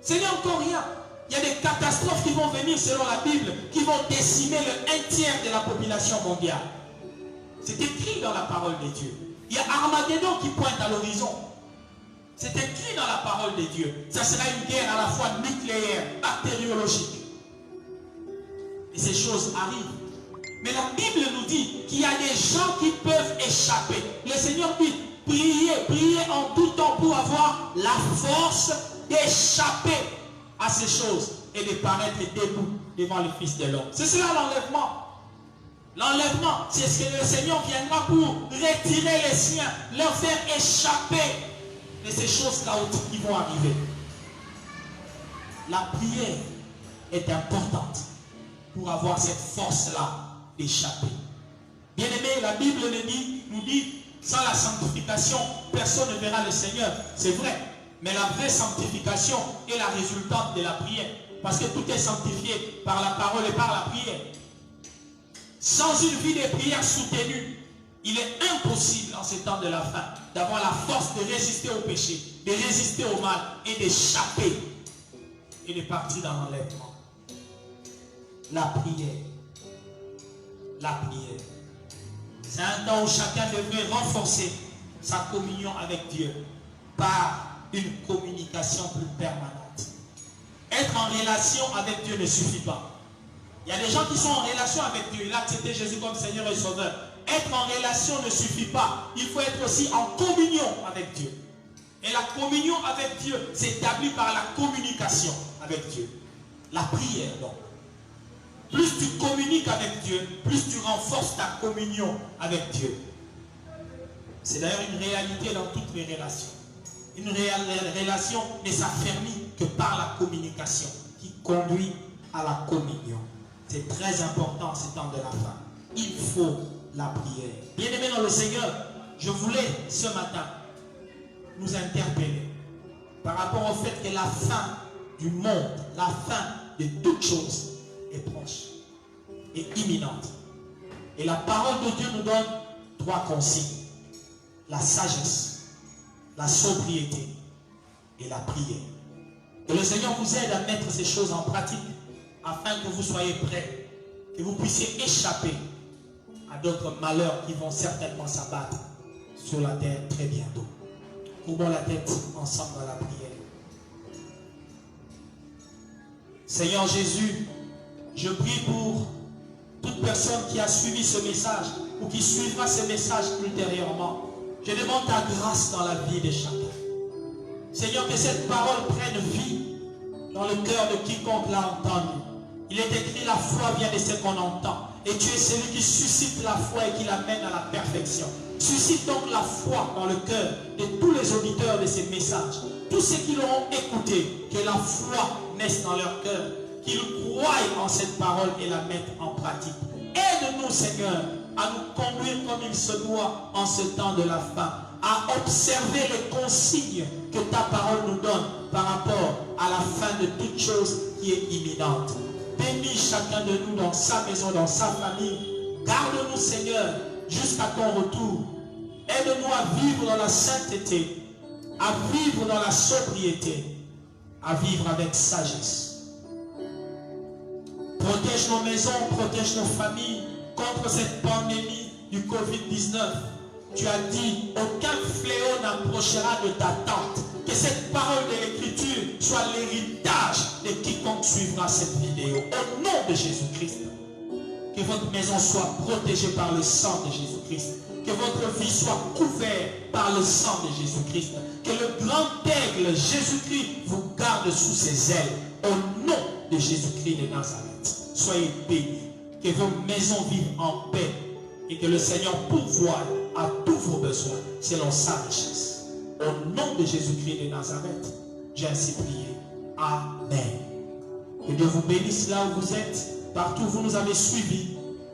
Ce n'est encore rien. Il y a des catastrophes qui vont venir selon la Bible, qui vont décimer le 1/3 de la population mondiale. C'est écrit dans la parole de Dieu. Il y a Armageddon qui pointe à l'horizon. C'est écrit dans la parole de Dieu. Ça sera une guerre à la fois nucléaire, bactériologique. Et ces choses arrivent. Mais la Bible nous dit qu'il y a des gens qui peuvent échapper. Le Seigneur dit, priez, priez en tout temps pour avoir la force d'échapper à ces choses et de paraître debout devant le Fils de l'homme. C'est cela l'enlèvement. L'enlèvement, c'est ce que le Seigneur viendra pour retirer les siens, leur faire échapper de ces choses chaotiques qui vont arriver. La prière est importante pour avoir cette force-là d'échapper. Bien aimé, la Bible nous dit, sans la sanctification, personne ne verra le Seigneur. C'est vrai. Mais la vraie sanctification est la résultante de la prière. Parce que tout est sanctifié par la parole et par la prière. Sans une vie de prière soutenue, il est impossible en ces temps de la fin d'avoir la force de résister au péché, de résister au mal et d'échapper et de partir dans l'enlèvement. La prière. La prière. C'est un temps où chacun devrait renforcer sa communion avec Dieu par une communication plus permanente. Être en relation avec Dieu ne suffit pas. Il y a des gens qui sont en relation avec Dieu. Il a accepté Jésus comme Seigneur et Sauveur. Être en relation ne suffit pas. Il faut être aussi en communion avec Dieu. Et la communion avec Dieu s'établit par la communication avec Dieu. La prière, donc. Plus tu communiques avec Dieu, plus tu renforces ta communion avec Dieu. C'est d'ailleurs une réalité dans toutes les relations. Une relation ne s'affermit que par la communication qui conduit à la communion. C'est très important ce temps de la fin. Il faut la prière. Bien-aimés dans le Seigneur, je voulais ce matin nous interpeller par rapport au fait que la fin du monde, la fin de toutes choses est proche et imminente. Et la parole de Dieu nous donne 3 consignes. La sagesse, la sobriété et la prière. Que le Seigneur vous aide à mettre ces choses en pratique afin que vous soyez prêts, que vous puissiez échapper à d'autres malheurs qui vont certainement s'abattre sur la terre très bientôt. Courbons la tête ensemble dans la prière. Seigneur Jésus, je prie pour toute personne qui a suivi ce message ou qui suivra ce message ultérieurement. Je demande ta grâce dans la vie de chacun. Seigneur, que cette parole prenne vie dans le cœur de quiconque l'a entendu. Il est écrit, la foi vient de ce qu'on entend. Et tu es celui qui suscite la foi et qui l'amène à la perfection. Suscite donc la foi dans le cœur de tous les auditeurs de ces messages. Tous ceux qui l'auront écouté, que la foi naisse dans leur cœur. Qu'ils croient en cette parole et la mettent en pratique. Aide-nous, Seigneur, à nous conduire comme il se doit en ce temps de la fin. à observer les consignes que ta parole nous donne par rapport à la fin de toute chose qui est imminente. Bénis chacun de nous dans sa maison, dans sa famille. Garde-nous, Seigneur, jusqu'à ton retour. Aide-nous à vivre dans la sainteté, à vivre dans la sobriété, à vivre avec sagesse. Protège nos maisons, protège nos familles contre cette pandémie du Covid-19. Tu as dit, aucun fléau n'approchera de ta tente. Que cette parole de l'Écriture soit l'héritage de quiconque suivra cette vidéo. Au nom de Jésus-Christ, que votre maison soit protégée par le sang de Jésus-Christ. Que votre vie soit couverte par le sang de Jésus-Christ. Que le grand aigle Jésus-Christ vous garde sous ses ailes. Au nom de Jésus-Christ de Nazareth. Soyez bénis. Que vos maisons vivent en paix. Et que le Seigneur pourvoie à tous vos besoins selon sa richesse. Au nom de Jésus-Christ de Nazareth, j'ai ainsi prié. Amen. Que Dieu vous bénisse là où vous êtes. Partout où vous nous avez suivis.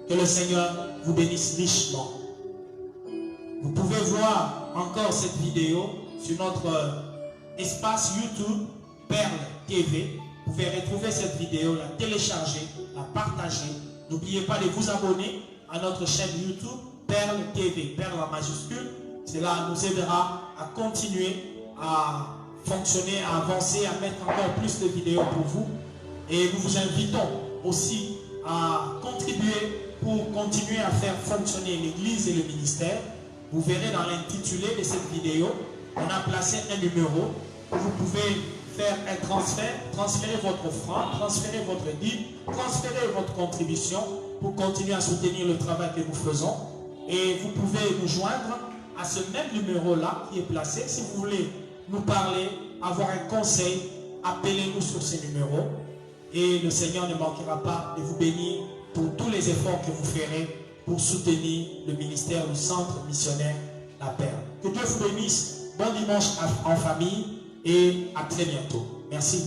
Que le Seigneur vous bénisse richement. Vous pouvez voir encore cette vidéo sur notre espace YouTube, Perle TV. Vous pouvez retrouver cette vidéo, la télécharger, la partager. N'oubliez pas de vous abonner à notre chaîne YouTube, Perle TV, Perle en majuscule. Cela nous aidera à continuer à fonctionner, à avancer, à mettre encore plus de vidéos pour vous. Et nous vous invitons aussi à contribuer pour continuer à faire fonctionner l'Église et le ministère. Vous verrez dans l'intitulé de cette vidéo, on a placé un numéro où vous pouvez faire un transfert, transférer votre offrande, transférer votre dîme, transférer votre contribution pour continuer à soutenir le travail que nous faisons. Et vous pouvez nous joindre à ce même numéro-là qui est placé. Si vous voulez nous parler, avoir un conseil, appelez-nous sur ce numéro. Et le Seigneur ne manquera pas de vous bénir pour tous les efforts que vous ferez pour soutenir le ministère du Centre missionnaire La Perle. Que Dieu vous bénisse. Bon dimanche en famille et à très bientôt. Merci.